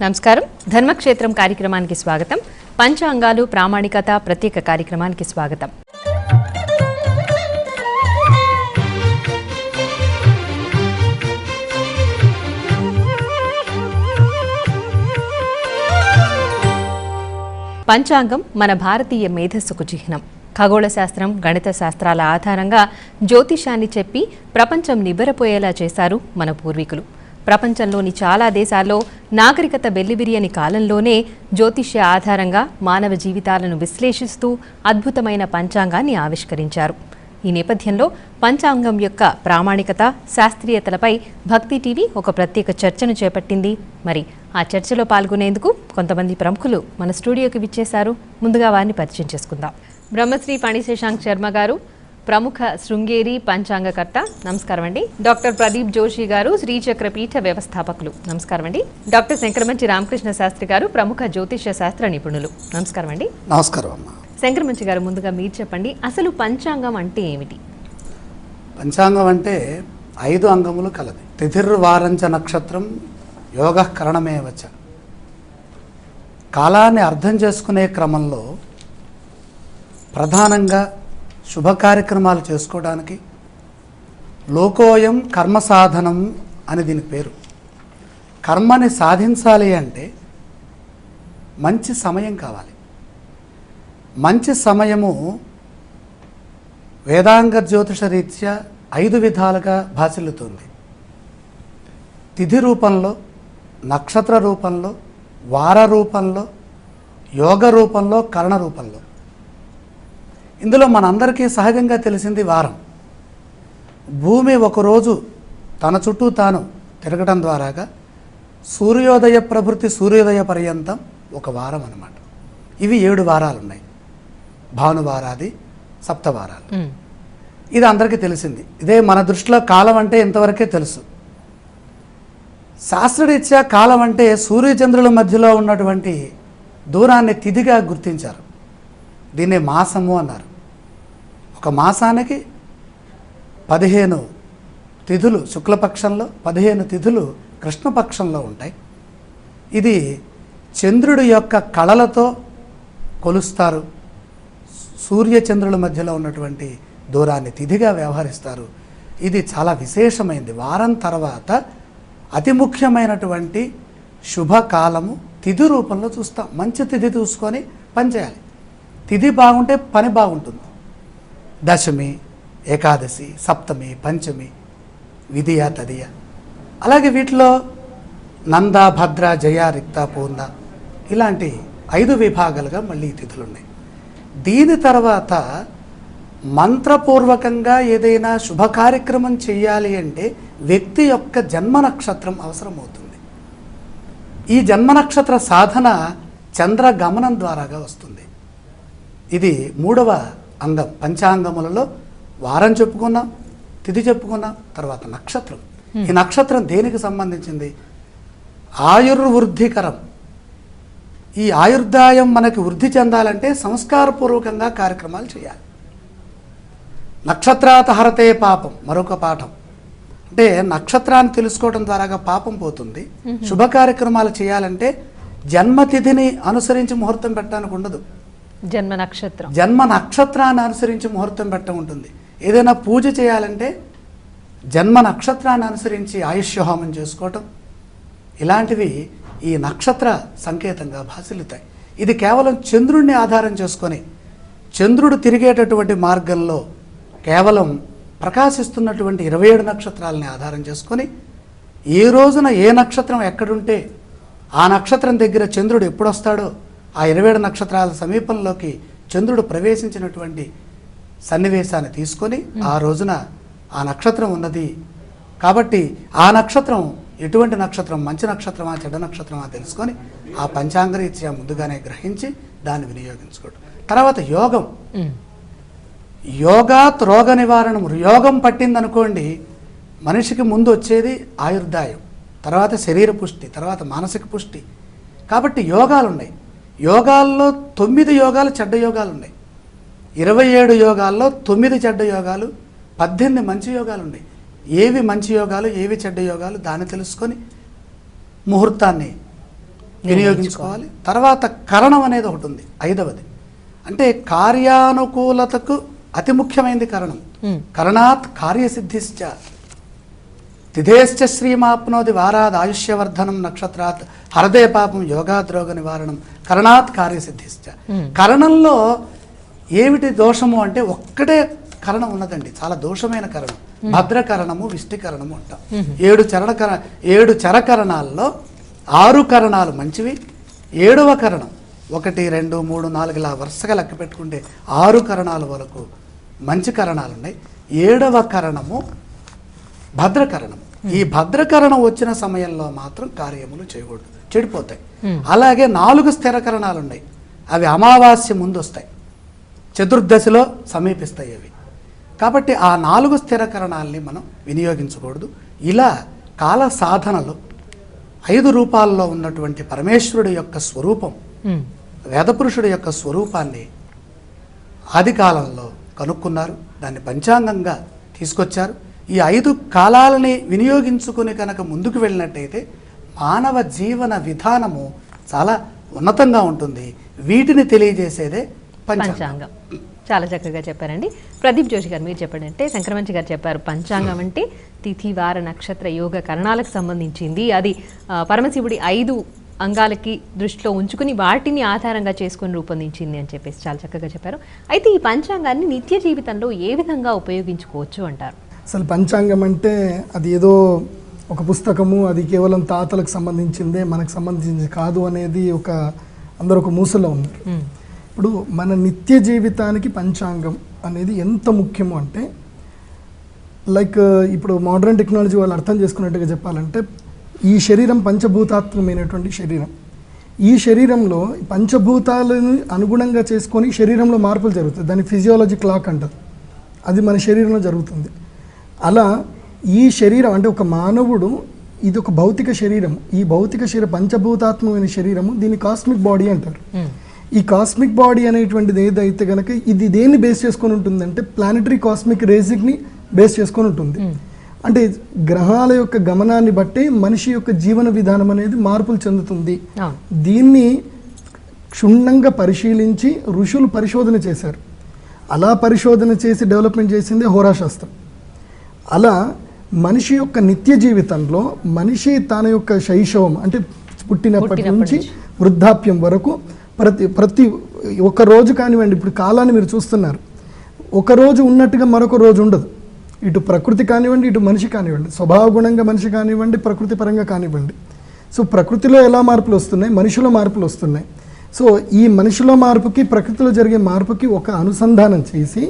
నమస్కారం. ధర్మక్షేత్రం కార్యక్రమానికి స్వాగతం. పంచాంగాలు ప్రామాణికత ప్రత్యేక కార్యక్రమానికి స్వాగతం. పంచాంగం మన భారతీయ మేధస్సుకు చిహ్నం. ఖగోళ శాస్త్రం, గణిత శాస్త్రాల ఆధారంగా జ్యోతిషాన్ని చెప్పి ప్రపంచం నివ్వెరపోయేలా చేశారు మన పూర్వీకులు. ప్రపంచంలోని చాలా దేశాల్లో నాగరికత వెల్లివిరియని కాలంలోనే జ్యోతిష్య ఆధారంగా మానవ జీవితాలను విశ్లేషిస్తూ అద్భుతమైన పంచాంగాన్ని ఆవిష్కరించారు. ఈ నేపథ్యంలో పంచాంగం యొక్క ప్రామాణికత, శాస్త్రీయతలపై భక్తి టీవీ ఒక ప్రత్యేక చర్చను చేపట్టింది. మరి ఆ చర్చలో పాల్గొనేందుకు కొంతమంది ప్రముఖులు మన స్టూడియోకి విచ్చేశారు. ముందుగా వారిని పరిచయం చేసుకుందాం. బ్రహ్మశ్రీ ఫణిశశాంక్ శర్మ గారు, ప్రముఖ శృంగేరి పంచాంగకర్త. నమస్కారం అండి. డాక్టర్ ప్రదీప్ జోషి గారు, శ్రీచక్ర పీఠ వ్యవస్థాపకులు. నమస్కారం అండి. డాక్టర్ శంకరమంచి రామకృష్ణ శాస్త్రి గారు, ప్రముఖ జ్యోతిష్య శాస్త్ర నిపుణులు. నమస్కారం అండి. నమస్కారం అమ్మా. శంకరమంచి గారు, ముందుగా మీరు చెప్పండి, అసలు పంచాంగం అంటే ఏమిటి? పంచాంగం అంటే 5 అంగములు కలది. తిథిర్వారంచ నక్షత్రం యోగ కరణమేవచ. కాలాన్ని అర్థం చేసుకునే క్రమంలో ప్రధానంగా శుభ కార్యక్రమాలు చేసుకోవడానికి లోకోయం కర్మ సాధనం అని దీని పేరు. కర్మని సాధించాలి అంటే మంచి సమయం కావాలి. మంచి సమయము వేదాంగ జ్యోతిష రీత్యా 5 విధాలుగా భాసిల్లుతుంది. తిథి రూపంలో, నక్షత్ర రూపంలో, వార రూపంలో, యోగ రూపంలో, కరణ రూపంలో. ఇందులో మనందరికీ సహజంగా తెలిసింది వారం. భూమి ఒకరోజు తన చుట్టూ తాను తిరగడం ద్వారాగా సూర్యోదయ ప్రభృతి సూర్యోదయ పర్యంతం ఒక వారం అన్నమాట. ఇవి 7 వారాలు ఉన్నాయి. భానువారాది సప్తవారాలు. ఇది అందరికీ తెలిసింది. ఇదే మన దృష్టిలో కాలం అంటే ఇంతవరకే తెలుసు. శాస్త్రరీత్యా కాలం అంటే సూర్యచంద్రుల మధ్యలో ఉన్నటువంటి దూరాన్ని తిథిగా గుర్తించారు. దీన్ని మాసము అన్నారు. ఒక మాసానికి 15 తిథులు శుక్లపక్షంలో, 15 తిథులు కృష్ణపక్షంలో ఉంటాయి. ఇది చంద్రుడి యొక్క కళలతో కొలుస్తారు. సూర్యచంద్రుల మధ్యలో ఉన్నటువంటి దూరాన్ని తిథిగా వ్యవహరిస్తారు. ఇది చాలా విశేషమైనది. వారం తర్వాత అతి ముఖ్యమైనటువంటి శుభకాలము తిథి రూపంలో చూస్తాం. మంచి తిథి చూసుకొని పని చేయాలి. తిథి బాగుంటే పని బాగుంటుంది. దశమి, ఏకాదశి, సప్తమి, పంచమి, విధియ, తదియ. అలాగే వీటిలో నంద, భద్ర, జయ, రిక్త, పూర్ణ ఇలాంటి 5 విభాగాలుగా మళ్ళీ తిథులు ఉన్నాయి. దీని తర్వాత మంత్రపూర్వకంగా ఏదైనా శుభ కార్యక్రమం చేయాలి అంటే వ్యక్తి యొక్క జన్మ నక్షత్రం అవసరమవుతుంది. ఈ జన్మ నక్షత్ర సాధన చంద్రగమనం ద్వారాగా వస్తుంది. ఇది 3వ అంగం. పంచాంగములలో వారం చెప్పుకున్నాం, తిథి చెప్పుకున్నాం, తర్వాత నక్షత్రం. ఈ నక్షత్రం దేనికి సంబంధించింది? ఆయుర్వృద్ధికరం. ఈ ఆయుర్దాయం మనకి వృద్ధి చెందాలంటే సంస్కారపూర్వకంగా కార్యక్రమాలు చేయాలి. నక్షత్రాత హరతే పాపం మరొక పాఠం. అంటే నక్షత్రాన్ని తెలుసుకోవడం ద్వారాగా పాపం పోతుంది. శుభ కార్యక్రమాలు చేయాలంటే జన్మతిథిని అనుసరించి ముహూర్తం పెట్టడానికి ఉండదు. జన్మ నక్షత్రాన్ని అనుసరించి ముహూర్తం పెట్టడం ఉంటుంది. ఏదైనా పూజ చేయాలంటే జన్మ నక్షత్రాన్ని అనుసరించి ఆయుష్యహోమం చేసుకోవటం, ఇలాంటివి ఈ నక్షత్ర సంకేతంగా భాసిల్లుతాయి. ఇది కేవలం చంద్రుడిని ఆధారం చేసుకొని, చంద్రుడు తిరిగేటటువంటి మార్గంలో కేవలం ప్రకాశిస్తున్నటువంటి 27 నక్షత్రాలని ఆధారం చేసుకొని ఏ రోజున ఏ నక్షత్రం ఎక్కడుంటే ఆ నక్షత్రం దగ్గర చంద్రుడు ఎప్పుడు వస్తాడో ఆ 27 నక్షత్రాల సమీపంలోకి చంద్రుడు ప్రవేశించినటువంటి సన్నివేశాన్ని తీసుకొని ఆ రోజున ఆ నక్షత్రం ఉన్నది కాబట్టి ఆ నక్షత్రం ఎటువంటి నక్షత్రం, మంచి నక్షత్రమా చెడ్డ నక్షత్రమా తెలుసుకొని ఆ పంచాంగరీత్యా ముందుగానే గ్రహించి దాన్ని వినియోగించుకోవడం. తర్వాత యోగం. యోగాత్ రోగ నివారణం. యోగం పట్టిందనుకోండి, మనిషికి ముందు వచ్చేది ఆయుర్దాయం, తర్వాత శరీర పుష్టి, తర్వాత మానసిక పుష్టి. కాబట్టి యోగాలు ఉన్నాయి. యోగాల్లో 9 యోగాలు చెడ్డ యోగాలు ఉన్నాయి. 27 యోగాల్లో 9 చెడ్డ యోగాలు, 18 మంచి యోగాలు ఉన్నాయి. ఏవి మంచి యోగాలు, ఏవి చెడ్డ యోగాలు దాన్ని తెలుసుకొని ముహూర్తాన్ని వినియోగించుకోవాలి. తర్వాత కరణం అనేది ఒకటి ఉంది, 5వది. అంటే కార్యానుకూలతకు అతి ముఖ్యమైనది కరణం. కరణాత్ కార్యసిద్ధిశ్చ తిథేశ్చ శ్రీమాప్నోది వారాద్ ఆయుష్యవర్ధనం నక్షత్రాత్ హరదే పాపం యోగాద్రోగ నివారణం కరణాత్ కార్యసిద్ధిశ్చ. కరణంలో ఏమిటి దోషము అంటే ఒక్కటే కరణం ఉన్నదండి, చాలా దోషమైన కరణం. భద్రకరణము, విష్టికరణము అంటాం. 7 చరకరణాల్లో 6 కరణాలు మంచివి, 7వ కరణం 1, 2, 3, 4 ఇలా వరుసగా లెక్క పెట్టుకుంటే 6 కరణాల వరకు మంచి కరణాలు ఉన్నాయి. 7వ కరణము భద్రకరణం. ఈ భద్రకరణం వచ్చిన సమయంలో మాత్రం కార్యములు చేయకూడదు, చెడిపోతాయి. అలాగే 4 స్థిరకరణాలు ఉన్నాయి, అవి అమావాస్య ముందు వస్తాయి, చతుర్దశిలో సమీపిస్తాయి అవి. కాబట్టి ఆ 4 స్థిరకరణాలని మనం వినియోగించకూడదు. ఇలా కాల సాధనలో 5 రూపాల్లో ఉన్నటువంటి పరమేశ్వరుడి యొక్క స్వరూపం, వేదపురుషుడి యొక్క స్వరూపాన్ని ఆది కాలంలో కనుక్కున్నారు, దాన్ని పంచాంగంగా తీసుకొచ్చారు. ఈ 5 కాలాలని వినియోగించుకుని కనుక ముందుకు వెళ్ళినట్టయితే మానవ జీవన విధానము చాలా ఉన్నతంగా ఉంటుంది. వీటిని తెలియజేసేదే పంచాంగం. చాలా చక్కగా చెప్పారండి. ప్రదీప్ జోషి గారు మీరు చెప్పండి. అంటే శంకరమంచి గారు చెప్పారు పంచాంగం అంటే తిథి వార నక్షత్ర యోగ కరణాలకు సంబంధించింది. అది పరమశివుడి 5 అంగాలకి దృష్టిలో ఉంచుకుని వాటిని ఆధారంగా చేసుకుని రూపొందించింది అని చెప్పేసి చాలా చక్కగా చెప్పారు. అయితే ఈ పంచాంగాన్ని నిత్య జీవితంలో ఏ విధంగా ఉపయోగించుకోవచ్చు అంటారు? అసలు పంచాంగం అంటే అది ఏదో ఒక పుస్తకము, అది కేవలం తాతలకు సంబంధించిందే, మనకు సంబంధించింది కాదు అనేది అందరూ ఒక మూసలో ఉన్నారు. ఇప్పుడు మన నిత్య జీవితానికి పంచాంగం అనేది ఎంత ముఖ్యమో అంటే, లైక్ ఇప్పుడు మోడర్న్ టెక్నాలజీ వాళ్ళు అర్థం చేసుకున్నట్టుగా చెప్పాలంటే, ఈ శరీరం పంచభూతాత్మకమైనటువంటి శరీరం. ఈ శరీరంలో పంచభూతాలను అనుగుణంగా చేసుకొని శరీరంలో మార్పులు జరుగుతాయి. దాన్ని ఫిజియాలజీ క్లాక్ అంటారు. అది మన శరీరంలో జరుగుతుంది. అలా ఈ శరీరం అంటే ఒక మానవుడు, ఇది ఒక భౌతిక శరీరం. ఈ భౌతిక శరీరం పంచభూతాత్మకమైన శరీరము, దీన్ని కాస్మిక్ బాడీ అంటారు. ఈ కాస్మిక్ బాడీ అనేటువంటిది ఏదైతే కనుక ఇది దేన్ని బేస్ చేసుకొని ఉంటుందంటే ప్లానెటరీ కాస్మిక్ రేజింగ్ని బేస్ చేసుకొని ఉంటుంది. అంటే గ్రహాల యొక్క గమనాన్ని బట్టి మనిషి యొక్క జీవన విధానం అనేది మార్పులు చెందుతుంది. దీన్ని క్షుణ్ణంగా పరిశీలించి ఋషులు పరిశోధన చేశారు. అలా పరిశోధన చేసి డెవలప్మెంట్ చేసిందే హోరాశాస్త్రం. అలా మనిషి యొక్క నిత్య జీవితంలో మనిషి తన యొక్క శైశవం అంటే పుట్టినప్పటి నుంచి వృద్ధాప్యం వరకు ప్రతి ఒక్క రోజు కానివ్వండి, ఇప్పుడు కాలాన్ని మీరు చూస్తున్నారు, ఒక రోజు ఉన్నట్టుగా మరొక రోజు ఉండదు. ఇటు ప్రకృతి కానివ్వండి, ఇటు మనిషి కానివ్వండి, స్వభావ గుణంగా మనిషి కానివ్వండి, ప్రకృతి పరంగా కానివ్వండి. సో ప్రకృతిలో ఎలా మార్పులు వస్తున్నాయి, మనిషిలో మార్పులు వస్తున్నాయి. సో ఈ మనిషిలో మార్పుకి ప్రకృతిలో జరిగే మార్పుకి ఒక అనుసంధానం చేసి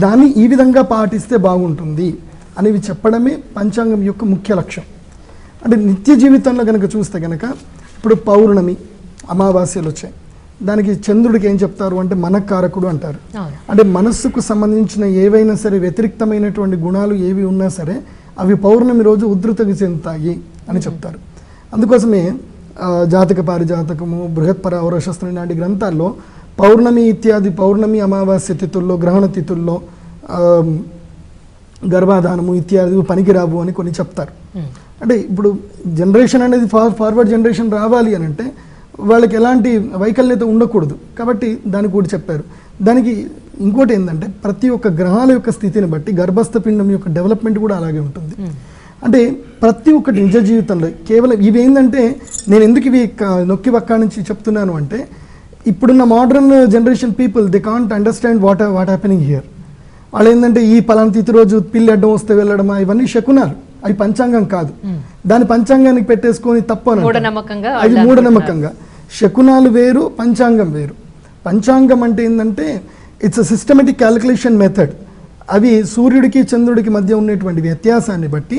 దాన్ని ఈ విధంగా పాటిస్తే బాగుంటుంది అనేవి చెప్పడమే పంచాంగం యొక్క ముఖ్య లక్ష్యం. అంటే నిత్య జీవితంలో కనుక చూస్తే కనుక ఇప్పుడు పౌర్ణమి, అమావాస్యలు వచ్చాయి. దానికి చంద్రుడికి ఏం చెప్తారు అంటే మనకారకుడు అంటారు. అంటే మనస్సుకు సంబంధించిన ఏవైనా సరే వ్యతిరిక్తమైనటువంటి గుణాలు ఏవి ఉన్నా సరే అవి పౌర్ణమి రోజు ఉధృతకి చెందుతాయి అని చెప్తారు. అందుకోసమే జాతక పారిజాతకము, బృహత్పర ఔరశాస్త్రం లాంటి గ్రంథాల్లో పౌర్ణమి ఇత్యాది పౌర్ణమి అమావాస్య తిథుల్లో, గ్రహణ తిథుల్లో గర్భాధానము ఇత్యాది పనికిరావు అని కొన్ని చెప్తారు. అంటే ఇప్పుడు జనరేషన్ అనేది ఫార్వర్డ్ జనరేషన్ రావాలి అని అంటే వాళ్ళకి ఎలాంటి వైకల్యత ఉండకూడదు కాబట్టి దానికి కూడా చెప్పారు. దానికి ఇంకోటి ఏంటంటే ప్రతి ఒక్క గ్రహాల యొక్క స్థితిని బట్టి గర్భస్థ పిండం యొక్క డెవలప్మెంట్ కూడా అలాగే ఉంటుంది. అంటే ప్రతి ఒక్కటి నిజ జీవితంలో కేవలం ఇవి ఏంటంటే నేను ఎందుకు ఇవి నొక్కి పక్క నుంచి చెప్తున్నాను అంటే ఇప్పుడున్న modern generation people they can't understand what happening here. వాళ్ళు ఏంటంటే ఈ పలానా తిథి రోజు పిల్లి అడ్డం వస్తే వెళ్ళడమా ఇవన్నీ శకునాలు, అవి పంచాంగం కాదు. దాని పంచాంగానికి పెట్టేసుకొని తప్పు అని అది మూఢనమ్మకంగా. శకునాలు వేరు, పంచాంగం వేరు. పంచాంగం అంటే ఏంటంటే it's a systematic calculation method. అవి సూర్యుడికి చంద్రుడికి మధ్య ఉన్నటువంటి వ్యత్యాసాన్ని బట్టి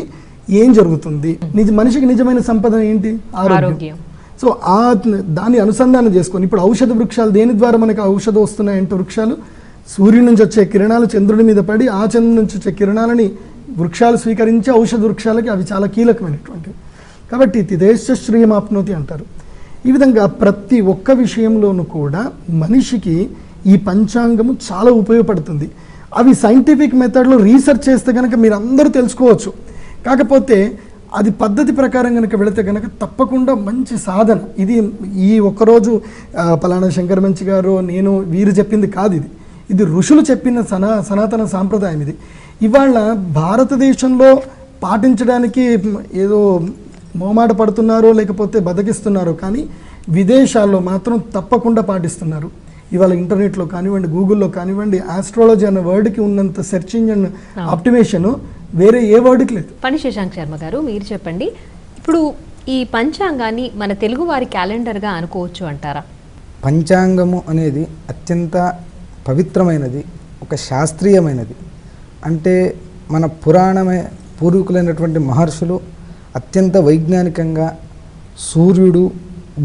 ఏం జరుగుతుంది, మనిషికి నిజమైన సంపద ఏంటి, ఆరోగ్యం. సో దాన్ని అనుసంధానం చేసుకొని ఇప్పుడు ఔషధ వృక్షాలు దేని ద్వారా మనకు ఔషధం వస్తున్నాయంటే వృక్షాలు సూర్యుడి నుంచి వచ్చే కిరణాలు చంద్రుడి మీద పడి ఆ చంద్రుడి నుంచి వచ్చే కిరణాలని వృక్షాలు స్వీకరించి ఔషధ వృక్షాలకి అవి చాలా కీలకమైనటువంటివి. కాబట్టి తిథేశ్చ శ్రియమాప్నోతి అంటారు. ఈ విధంగా ప్రతి ఒక్క విషయంలోనూ కూడా మనిషికి ఈ పంచాంగము చాలా ఉపయోగపడుతుంది. అవి సైంటిఫిక్ మెథడ్లో రీసెర్చ్ చేస్తే కనుక మీరు అందరూ తెలుసుకోవచ్చు. కాకపోతే అది పద్ధతి ప్రకారం కనుక వెళితే కనుక తప్పకుండా మంచి సాధన. ఇది ఈ ఒక్కరోజు పలానా శంకర్ మంచి గారు నేను వీరు చెప్పింది కాదు, ఇది ఋషులు చెప్పిన సనాతన సాంప్రదాయం. ఇది ఇవాళ భారతదేశంలో పాటించడానికి ఏదో మోమాట పడుతున్నారో లేకపోతే బతికిస్తున్నారో, కానీ విదేశాల్లో మాత్రం తప్పకుండా పాటిస్తున్నారు. ఇవాళ ఇంటర్నెట్లో కానివ్వండి, గూగుల్లో కానివ్వండి, ఆస్ట్రాలజీ అన్న వర్డ్కి ఉన్నంత సెర్చ్ ఇంజిన్ ఆప్టిమేషన్ వేరే ఏ వర్డ్కి లేదు. పని శశాంక్ శర్మ గారు, మీరు చెప్పండి, ఇప్పుడు ఈ పంచాంగాన్ని మన తెలుగు వారి క్యాలెండర్గా అనుకోవచ్చు అంటారా? పంచాంగము అనేది అత్యంత పవిత్రమైనది, ఒక శాస్త్రీయమైనది. అంటే మన పూర్వీకులైనటువంటి మహర్షులు అత్యంత వైజ్ఞానికంగా సూర్యుడు,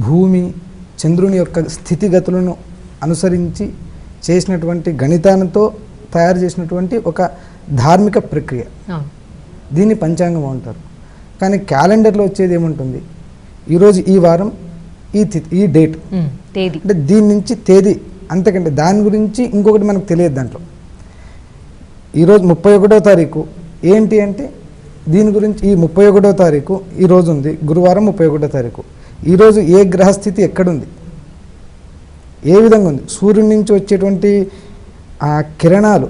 భూమి, చంద్రుని యొక్క స్థితిగతులను అనుసరించి చేసినటువంటి గణితాలతో తయారు చేసినటువంటి ఒక ధార్మిక ప్రక్రియ, దీన్ని పంచాంగం అంటారు. కానీ క్యాలెండర్లో వచ్చేది ఏముంటుంది, ఈరోజు ఈ వారం ఈ డేట్, అంటే దీని నుంచి తేదీ, అంతకంటే దాని గురించి ఇంకొకటి మనకు తెలియదు. దాంట్లో ఈరోజు 31వ తారీఖు ఏంటి అంటే దీని గురించి, ఈ 31వ తారీఖు ఈరోజు ఉంది, గురువారం 31వ తారీఖు, ఈరోజు ఏ గ్రహస్థితి ఎక్కడుంది, ఏ విధంగా ఉంది, సూర్యుడి నుంచి వచ్చేటువంటి ఆ కిరణాలు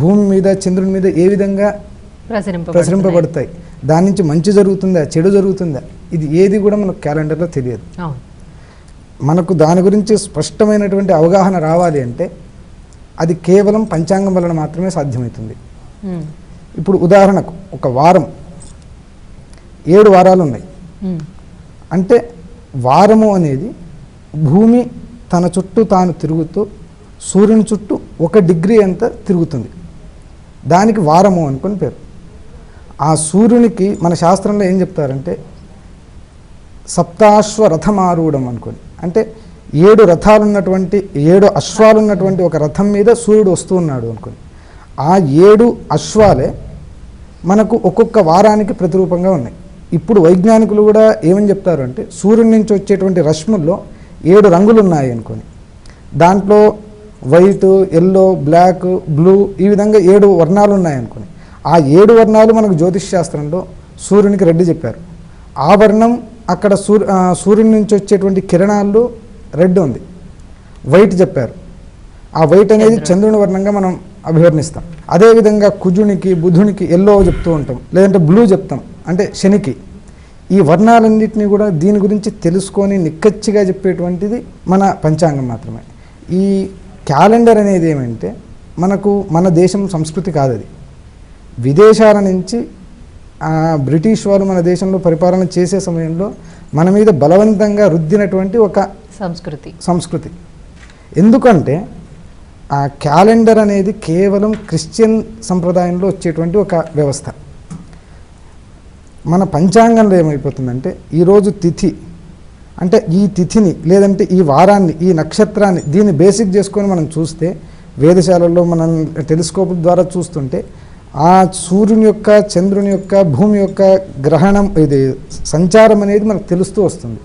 భూమి మీద, చంద్రుని మీద ఏ విధంగా ప్రసరింపబడతాయి, దాని నుంచి మంచి జరుగుతుందా, చెడు జరుగుతుందా, ఇది ఏది కూడా మనకు క్యాలెండర్లో తెలియదు. మనకు దాని గురించి స్పష్టమైనటువంటి అవగాహన రావాలి అంటే అది కేవలం పంచాంగం వలన మాత్రమే సాధ్యమవుతుంది. ఇప్పుడు ఉదాహరణకు ఒక వారం 7 వారాలు ఉన్నాయి అంటే వారము అనేది భూమి తన చుట్టూ తాను తిరుగుతూ సూర్యుని చుట్టూ 1 డిగ్రీ అంత తిరుగుతుంది, దానికి వారము అనుకుని పేరు. ఆ సూర్యునికి మన శాస్త్రంలో ఏం చెప్తారంటే సప్తాశ్వ రథమారూఢం అనుకోని, అంటే 7 రథాలున్నటువంటి 7 అశ్వాలున్నటువంటి ఒక రథం మీద సూర్యుడు వస్తూ ఉన్నాడు అనుకోని, ఆ 7 అశ్వాలే మనకు ఒక్కొక్క వారానికి ప్రతిరూపంగా ఉన్నాయి. ఇప్పుడు వైజ్ఞానికులు కూడా ఏమని చెప్తారు అంటే సూర్యుడి నుంచి వచ్చేటువంటి రశ్ముల్లో 7 రంగులు ఉన్నాయి అనుకోని, దాంట్లో వైట్, ఎల్లో, బ్లాక్, బ్లూ, ఈ విధంగా 7 వర్ణాలు ఉన్నాయి అనుకోని, ఆ 7 వర్ణాలు మనకు జ్యోతిష్ శాస్త్రంలో సూర్యునికి రెడ్ చెప్పారు. ఆ వర్ణం అక్కడ సూర్యుని నుంచి వచ్చేటువంటి కిరణాల్లో రెడ్ ఉంది, వైట్ చెప్పారు. ఆ వైట్ అనేది చంద్రుని వర్ణంగా మనం అభివర్ణిస్తాం. అదేవిధంగా కుజునికి, బుధునికి ఎల్లో చెప్తూ ఉంటాం, లేదంటే బ్లూ చెప్తాం, అంటే శనికి. ఈ వర్ణాలన్నింటినీ కూడా దీని గురించి తెలుసుకొని నిక్కచ్చిగా చెప్పేటువంటిది మన పంచాంగం మాత్రమే. ఈ క్యాలెండర్ అనేది ఏమంటే మనకు మన దేశం సంస్కృతి కాదు, అది విదేశాల నుంచి బ్రిటిష్ వాళ్ళు మన దేశంలో పరిపాలన చేసే సమయంలో మన మీద బలవంతంగా రుద్దినటువంటి ఒక సంస్కృతి. ఎందుకంటే ఆ క్యాలెండర్ అనేది కేవలం క్రిస్టియన్ సంప్రదాయంలో వచ్చేటువంటి ఒక వ్యవస్థ. మన పంచాంగంలో ఏమైపోతుందంటే ఈరోజు తిథి అంటే ఈ తిథిని, లేదంటే ఈ వారాన్ని, ఈ నక్షత్రాన్ని, దీన్ని బేసిక్ చేసుకొని మనం చూస్తే, వేదశాలల్లో మనం టెలిస్కోప్ ద్వారా చూస్తుంటే ఆ సూర్యుని యొక్క, చంద్రుని యొక్క, భూమి యొక్క గ్రహణం, ఇది సంచారం అనేది మనకు తెలుస్తూ వస్తుంది.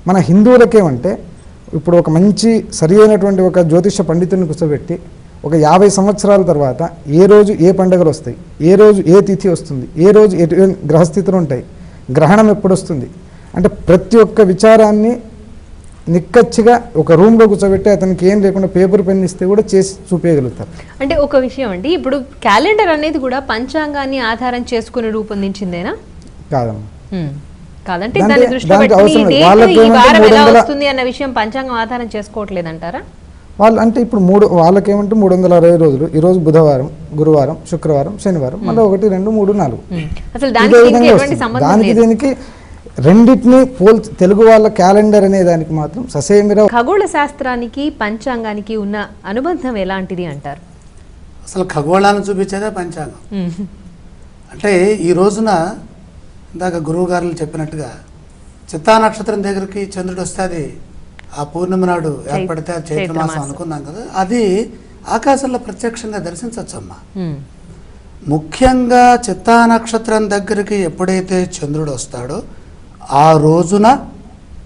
మన హిందువులకేమంటే ఇప్పుడు ఒక మంచి సరి అయినటువంటి ఒక జ్యోతిష పండితుని కూర్చోబెట్టి ఒక 50 సంవత్సరాల తర్వాత ఏ రోజు ఏ పండుగలు వస్తాయి, ఏ రోజు ఏ తిథి వస్తుంది, ఏ రోజు గ్రహస్థితులు ఉంటాయి, గ్రహణం ఎప్పుడు వస్తుంది అంటే ప్రతి ఒక్క విచారాన్ని నిక్కచ్చిగా ఒక రూమ్లో కూర్చోబెట్టి అతనికి ఏం లేకుండా పేపర్ పెన్ ఇస్తే కూడా చేసి చూపించగలుగుతారు. అంటే ఒక విషయం అండి, ఇప్పుడు క్యాలెండర్ అనేది కూడా పంచాంగాన్ని ఆధారం చేసుకుని రూపొందించిందేనా? కాదమ్మా, కాదంటే దాని దృష్టిలో పెట్టుకుని ఈ వారం ఎలా వస్తుంది అన్న విషయం పంచాంగం ఆధారం చేసుకోవట్లేదంటారా? వాళ్ళు అంటే ఇప్పుడు వాళ్ళకేమంటే 360 రోజులు, ఈరోజు బుధవారం, గురువారం, శుక్రవారం, శనివారం, మళ్ళీ 1, 2, 3, 4. అసలు దానికి దీనికి రెండింటినీ తెలుగు వాళ్ళ క్యాలెండర్ అనే దానికి మాత్రం ససేమిరా. ఖగోళ శాస్త్రానికి పంచాంగానికి ఉన్న అనుబంధం ఎలాంటిది అంటారు? అసలు ఖగోళాన్ని చూపించేదే పంచాంగం. అంటే ఈ రోజున ఇందాక గురువు గారు చెప్పినట్టుగా చిత్తా నక్షత్రం దగ్గరికి చంద్రుడు వస్తే అది ఆ పూర్ణిమ నాడు ఏర్పడితే అది చైత్రమాసం అనుకున్నాం కదా, అది ఆకాశంలో ప్రత్యక్షంగా దర్శించవచ్చమ్మా. ముఖ్యంగా చిత్తా నక్షత్రం దగ్గరికి ఎప్పుడైతే చంద్రుడు వస్తాడో ఆ రోజున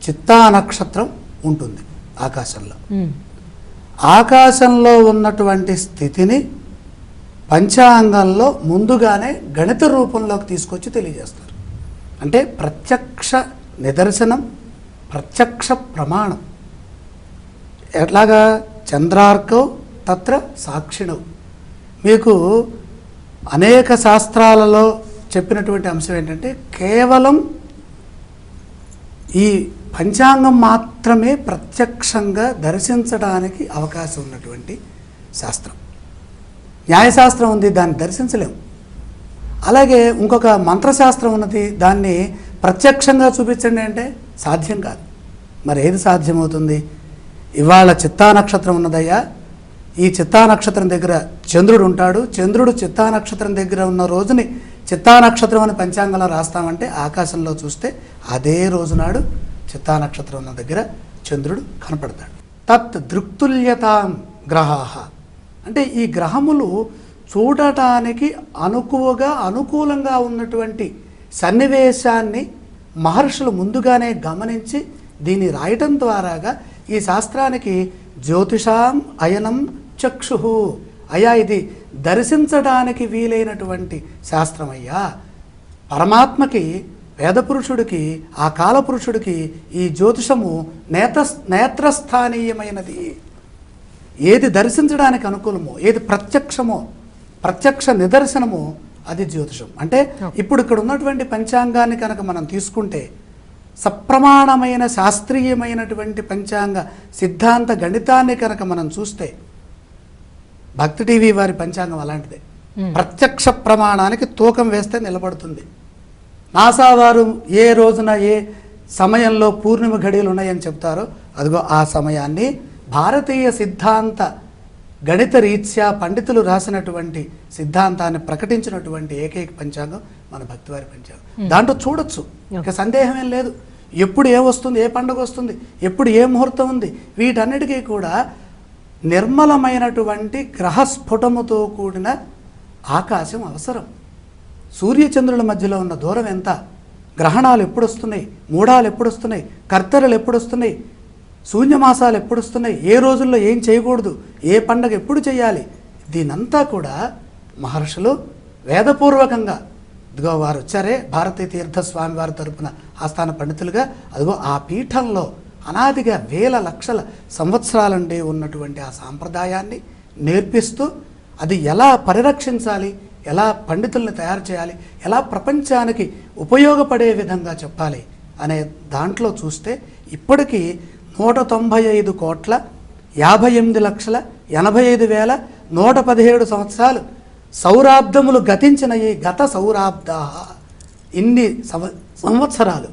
చిత్తా నక్షత్రం ఉంటుంది ఆకాశంలో. ఆకాశంలో ఉన్నటువంటి స్థితిని పంచాంగంలో ముందుగానే గణిత రూపంలోకి తీసుకొచ్చి తెలియజేస్తారు. అంటే ప్రత్యక్ష నిదర్శనం, ప్రత్యక్ష ప్రమాణం. ఎట్లాగా చంద్రార్కౌ తత్ర సాక్షిణవు. మీకు అనేక శాస్త్రాలలో చెప్పినటువంటి అంశం ఏంటంటే కేవలం ఈ పంచాంగం మాత్రమే ప్రత్యక్షంగా దర్శించడానికి అవకాశం ఉన్నటువంటి శాస్త్రం. న్యాయశాస్త్రం ఉంది, దాన్ని దర్శించలేము. అలాగే ఇంకొక మంత్రశాస్త్రం ఉన్నది, దాన్ని ప్రత్యక్షంగా చూపించండి అంటే సాధ్యం కాదు. మరి ఏది సాధ్యమవుతుంది? ఇవాళ చిత్తా నక్షత్రం ఉన్నదయ్యా, ఈ చిత్తా నక్షత్రం దగ్గర చంద్రుడు ఉంటాడు, చంద్రుడు చిత్తా నక్షత్రం దగ్గర ఉన్న రోజుని చిత్తా నక్షత్రం అని పంచాంగంలో రాస్తామంటే ఆకాశంలో చూస్తే అదే రోజునాడు చిత్తా నక్షత్రం ఉన్న దగ్గర చంద్రుడు కనపడతాడు. తత్ దృక్తుల్యతాం గ్రహాః అంటే ఈ గ్రహములు చూడటానికి అనుకూలంగా ఉన్నటువంటి సన్నివేశాన్ని మహర్షులు ముందుగానే గమనించి దీన్ని రాయటం ద్వారాగా ఈ శాస్త్రానికి జ్యోతిషాం అయనం చక్షుః, అయ్యా ఇది దర్శించడానికి వీలైనటువంటి శాస్త్రం అయ్యా. పరమాత్మకి, వేదపురుషుడికి, ఆ కాలపురుషుడికి ఈ జ్యోతిషము నేత్రస్థానీయమైనది. ఏది దర్శించడానికి అనుకూలమో, ఏది ప్రత్యక్షమో, ప్రత్యక్ష నిదర్శనమో అది జ్యోతిషం. అంటే ఇప్పుడు ఇక్కడ ఉన్నటువంటి పంచాంగాన్ని కనుక మనం తీసుకుంటే సప్రమాణమైన శాస్త్రీయమైనటువంటి పంచాంగ సిద్ధాంత గణితాన్ని కనుక మనం చూస్తే భక్తి టీవీ వారి పంచాంగం అలాంటిదే. ప్రత్యక్ష ప్రమాణానికి తూకం వేస్తే నిలబడుతుంది. నాసా వారు ఏ రోజున ఏ సమయంలో పూర్ణిమ ఘడియలు ఉన్నాయని చెప్తారో అదిగో ఆ సమయాన్ని భారతీయ సిద్ధాంత గణిత రీత్యా పండితులు రాసినటువంటి సిద్ధాంతాన్ని ప్రకటించినటువంటి ఏకైక పంచాంగం మన భక్తివారి పంచాంగం. దాంట్లో చూడొచ్చు, ఇక సందేహమేం లేదు. ఎప్పుడు వస్తుంది, ఏ పండుగ వస్తుంది, ఎప్పుడు ఏ ముహూర్తం ఉంది, వీటన్నిటికీ కూడా నిర్మలమైనటువంటి గ్రహస్ఫుటముతో కూడిన ఆకాశం అవసరం. సూర్యచంద్రుల మధ్యలో ఉన్న దూరం ఎంత, గ్రహణాలు ఎప్పుడు వస్తున్నాయి, మూఢాలు ఎప్పుడు వస్తున్నాయి, కర్తరలు ఎప్పుడు వస్తున్నాయి, శూన్యమాసాలు ఎప్పుడు వస్తున్నాయి, ఏ రోజుల్లో ఏం చేయకూడదు, ఏ పండగ ఎప్పుడు చేయాలి, దీనంతా కూడా మహర్షులు వేదపూర్వకంగా ఇదిగో వారు వచ్చారే భారతీ తీర్థ స్వామి వారి తరపున ఆస్థాన పండితులుగా, అదిగో ఆ పీఠంలో అనాదిగా వేల లక్షల సంవత్సరాలండి ఉన్నటువంటి ఆ సాంప్రదాయాన్ని నేర్పిస్తూ అది ఎలా పరిరక్షించాలి, ఎలా పండితుల్ని తయారు చేయాలి, ఎలా ప్రపంచానికి ఉపయోగపడే విధంగా చెప్పాలి అనే దాంట్లో చూస్తే ఇప్పటికీ 198,58,85,117 సంవత్సరాలు సౌరాబ్దములు గతించిన ఈ గత సౌరాబ్దా ఇన్ని సంవత్సరాలు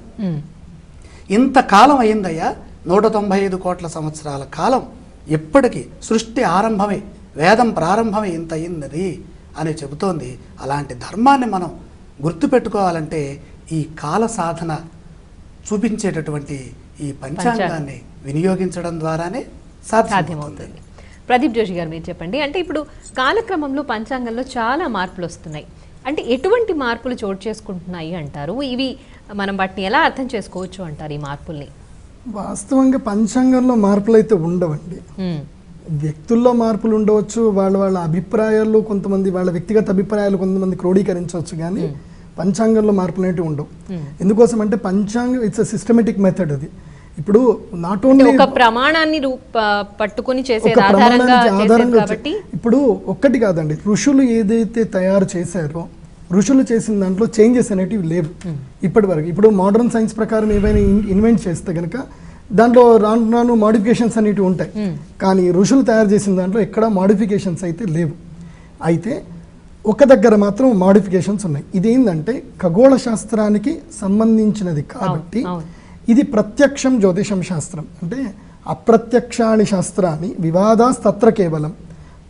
ఇంతకాలం అయిందయ్యా. 195 కోట్ల సంవత్సరాల కాలం ఎప్పటికీ సృష్టి ఆరంభమే, వేదం ప్రారంభమే ఇంత అయింది అని చెబుతోంది. అలాంటి ధర్మాన్ని మనం గుర్తుపెట్టుకోవాలంటే ఈ కాల సాధన చూపించేటటువంటి ఈ పంచాంగాన్ని వినియోగించడం ద్వారానే సాధ్యమవుతుంది. ప్రదీప్ జోషి గారు మీరు చెప్పండి, అంటే ఇప్పుడు కాలక్రమంలో పంచాంగంలో చాలా మార్పులు వస్తున్నాయి, అంటే ఎటువంటి మార్పులు చోటు చేసుకుంటున్నాయి అంటారు? ఇవి మనం వాటిని ఎలా అర్థం చేసుకోవచ్చు అంటారు ఈ మార్పుల్ని? వాస్తవంగా పంచాంగంలో మార్పులు అయితే ఉండవండి. వ్యక్తుల్లో మార్పులు ఉండవచ్చు, వాళ్ళ అభిప్రాయాలు, కొంతమంది వాళ్ళ వ్యక్తిగత అభిప్రాయాలు కొంతమంది క్రోడీకరించవచ్చు, కానీ పంచాంగంలో మార్పులు అనేవి ఉండవు. ఎందుకోసం అంటే పంచాంగం ఇట్స్ ఎ సిస్టమేటిక్ మెథడ్. అది ఇప్పుడు నాట్ ఓన్లీ ఒక ప్రమాణాన్ని పట్టుకొని చేసేది ఆధారంగా కాబట్టి ఇప్పుడు ఒక్కటి కాదండి, ఋషులు ఏదైతే తయారు చేశారో ఋషులు చేసిన దాంట్లో చేంజెస్ అనేటివి లేవు ఇప్పటి వరకు. ఇప్పుడు మోడర్న్ సైన్స్ ప్రకారం ఏవైనా ఇన్వెంట్ చేస్తే కనుక దాంట్లో రాను మోడిఫికేషన్స్ అనేటివి ఉంటాయి, కానీ ఋషులు తయారు చేసిన దాంట్లో ఎక్కడ మోడిఫికేషన్స్ అయితే లేవు. అయితే ఒక దగ్గర మాత్రం మోడిఫికేషన్స్ ఉన్నాయి. ఇదేంటంటే ఖగోళ శాస్త్రానికి సంబంధించినది కాబట్టి ఇది ప్రత్యక్షం జ్యోతిషం శాస్త్రం. అంటే అప్రత్యక్షాని శాస్త్రాన్ని వివాదాస్తత్ర కేవలం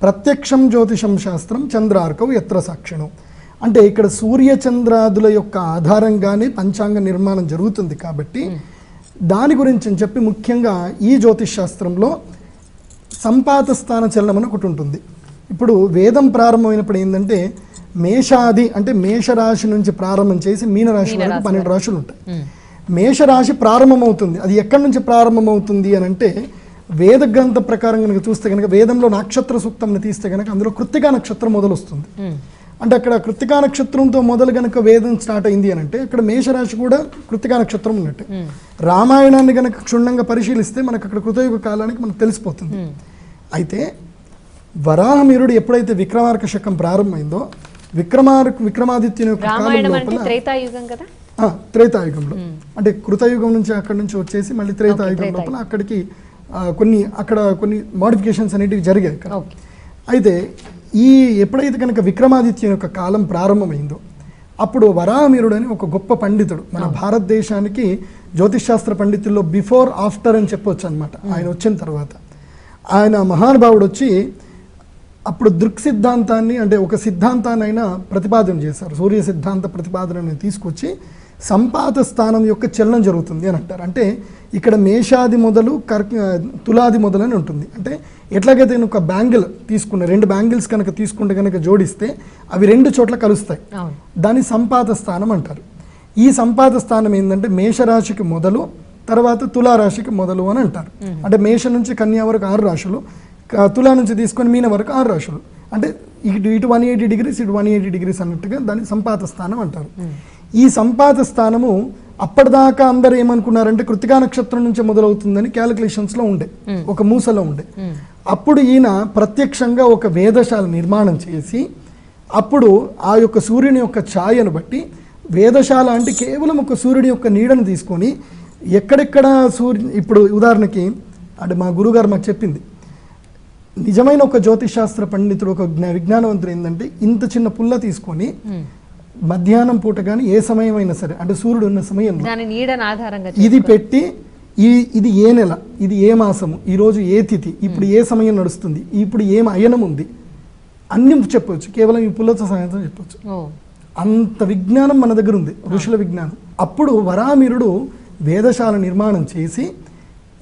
ప్రత్యక్షం జ్యోతిషం శాస్త్రం చంద్రార్కవు ఎత్ర సాక్షిణం. అంటే ఇక్కడ సూర్యచంద్రాదుల యొక్క ఆధారంగానే పంచాంగ నిర్మాణం జరుగుతుంది కాబట్టి దాని గురించి అని చెప్పి ముఖ్యంగా ఈ జ్యోతిష్ శాస్త్రంలో సంపాత స్థాన చలనం అని ఒకటి ఉంటుంది. ఇప్పుడు వేదం ప్రారంభమైనప్పుడు ఏంటంటే మేషాది అంటే మేషరాశి నుంచి ప్రారంభం చేసి మీనరాశి వరకు 12 రాశులు ఉంటాయి. మేషరాశి ప్రారంభమవుతుంది. అది ఎక్కడి నుంచి ప్రారంభమవుతుంది అని అంటే వేద గ్రంథ ప్రకారం కనుక చూస్తే కనుక వేదంలో నక్షత్ర సూక్తంని తీస్తే కనుక అందులో కృత్తికా నక్షత్రం మొదలొస్తుంది. అంటే అక్కడ కృత్తికా నక్షత్రంతో మొదలు గనక వేదం స్టార్ట్ అయింది అని అంటే అక్కడ మేషరాశి కూడా కృత్తికా నక్షత్రం ఉన్నట్టు. రామాయణాన్ని గనక క్షుణ్ణంగా పరిశీలిస్తే మనకు అక్కడ కృతయుగ కాలానికి మనకు తెలిసిపోతుంది. అయితే వరాహమిరుడు ఎప్పుడైతే విక్రమార్క శకం ప్రారంభమైందో విక్రమాదిత్యుని యొక్క కాలం రామాయణం అంటే లోపల త్రేతాయుగం కదా. త్రేతాయుగంలో అంటే కృతయుగం నుంచి అక్కడి నుంచి వచ్చేసి మళ్ళీ త్రేతాయుగం లోపల అక్కడికి కొన్ని మోడిఫికేషన్స్ అనేటివి జరిగాయి అక్కడ. ఓకే. అయితే ఎప్పుడైతే కనుక విక్రమాదిత్యుని యొక్క కాలం ప్రారంభమైందో అప్పుడు వరాహమిరుడు అని ఒక గొప్ప పండితుడు మన భారతదేశానికి జ్యోతిషాస్త్ర పండితుల్లో బిఫోర్ ఆఫ్టర్ అని చెప్పొచ్చు అనమాట. ఆయన వచ్చిన తర్వాత ఆయన మహానుభావుడు వచ్చి అప్పుడు దృక్ సిద్ధాంతాన్ని అంటే ఒక సిద్ధాంతాన్ని ఆయన ప్రతిపాదన చేశారు. సూర్య సిద్ధాంత ప్రతిపాదనని తీసుకొచ్చి సంపాత స్థానం యొక్క చలనం జరుగుతుంది అని అంటారు. అంటే ఇక్కడ మేషాది మొదలు తులాది మొదలు అని ఉంటుంది. అంటే ఎట్లాగైతే నేను ఒక బ్యాంగిల్ తీసుకున్న 2 బ్యాంగిల్స్ కనుక తీసుకుంటే కనుక జోడిస్తే అవి 2 చోట్ల కలుస్తాయి. దాన్ని సంపాత స్థానం అంటారు. ఈ సంపాత స్థానం ఏంటంటే మేషరాశికి మొదలు తర్వాత తులారాశికి మొదలు అని అంటారు. అంటే మేష నుంచి కన్యా వరకు 6 రాశులు, తులా నుంచి తీసుకొని మీన వరకు 6 రాశులు. అంటే ఇటు 180 డిగ్రీస్ ఇటు 180 డిగ్రీస్ అన్నట్టుగా దాన్ని సంపాత స్థానం అంటారు. ఈ సంపాత స్థానము అప్పటిదాకా అందరు ఏమనుకున్నారంటే కృత్తికా నక్షత్రం నుంచి మొదలవుతుందని క్యాలిక్యులేషన్స్లో ఉండే, ఒక మూసలో ఉండే. అప్పుడు ఈయన ప్రత్యక్షంగా ఒక వేదశాల నిర్మాణం చేసి అప్పుడు ఆ యొక్క సూర్యుని యొక్క ఛాయను బట్టి వేదశాల అంటే కేవలం ఒక సూర్యుని యొక్క నీడను తీసుకొని ఎక్కడెక్కడ ఇప్పుడు ఉదాహరణకి అంటే మా గురుగారు మాకు చెప్పింది, నిజమైన ఒక జ్యోతిషాస్త్ర పండితుడు ఒక విజ్ఞానవంతుడు ఏంటంటే ఇంత చిన్న పుల్ల తీసుకొని మధ్యాహ్నం పూట కానీ ఏ సమయం అయినా సరే అంటే సూర్యుడు ఉన్న సమయంలో ఇది పెట్టి ఇది ఏ నెల, ఇది ఏ మాసము, ఈరోజు ఏ తిథి, ఇప్పుడు ఏ సమయం నడుస్తుంది, ఇప్పుడు ఏం అయనం ఉంది అన్ని చెప్పవచ్చు. కేవలం ఈ పుల్లతో సహాయంతో చెప్పవచ్చు. అంత విజ్ఞానం మన దగ్గర ఉంది, ఋషుల విజ్ఞానం. అప్పుడు వరామిరుడు వేదశాల నిర్మాణం చేసి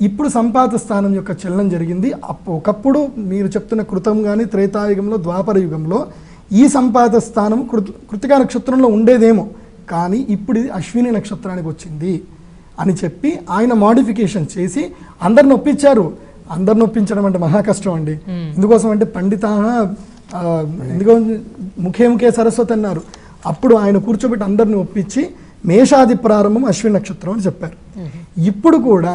ఇప్పుడు సంపాత స్థానం యొక్క చలనం జరిగింది. ఒకప్పుడు మీరు చెప్తున్న కృతం కానీ త్రేతాయుగంలో ద్వాపర యుగంలో ఈ సంపాత స్థానం కృత్తికా నక్షత్రంలో ఉండేదేమో, కానీ ఇప్పుడు ఇది అశ్విని నక్షత్రానికి వచ్చింది అని చెప్పి ఆయన మోడిఫికేషన్ చేసి అందరిని ఒప్పించారు. అందరిని ఒప్పించడం అంటే మహా కష్టం అండి. ఎందుకోసం అంటే ఎందుకో ముఖే సరస్వతి అన్నారు. అప్పుడు ఆయన కూర్చోబెట్టి అందరిని ఒప్పించి మేషాది ప్రారంభం అశ్విని నక్షత్రం అని చెప్పారు. ఇప్పుడు కూడా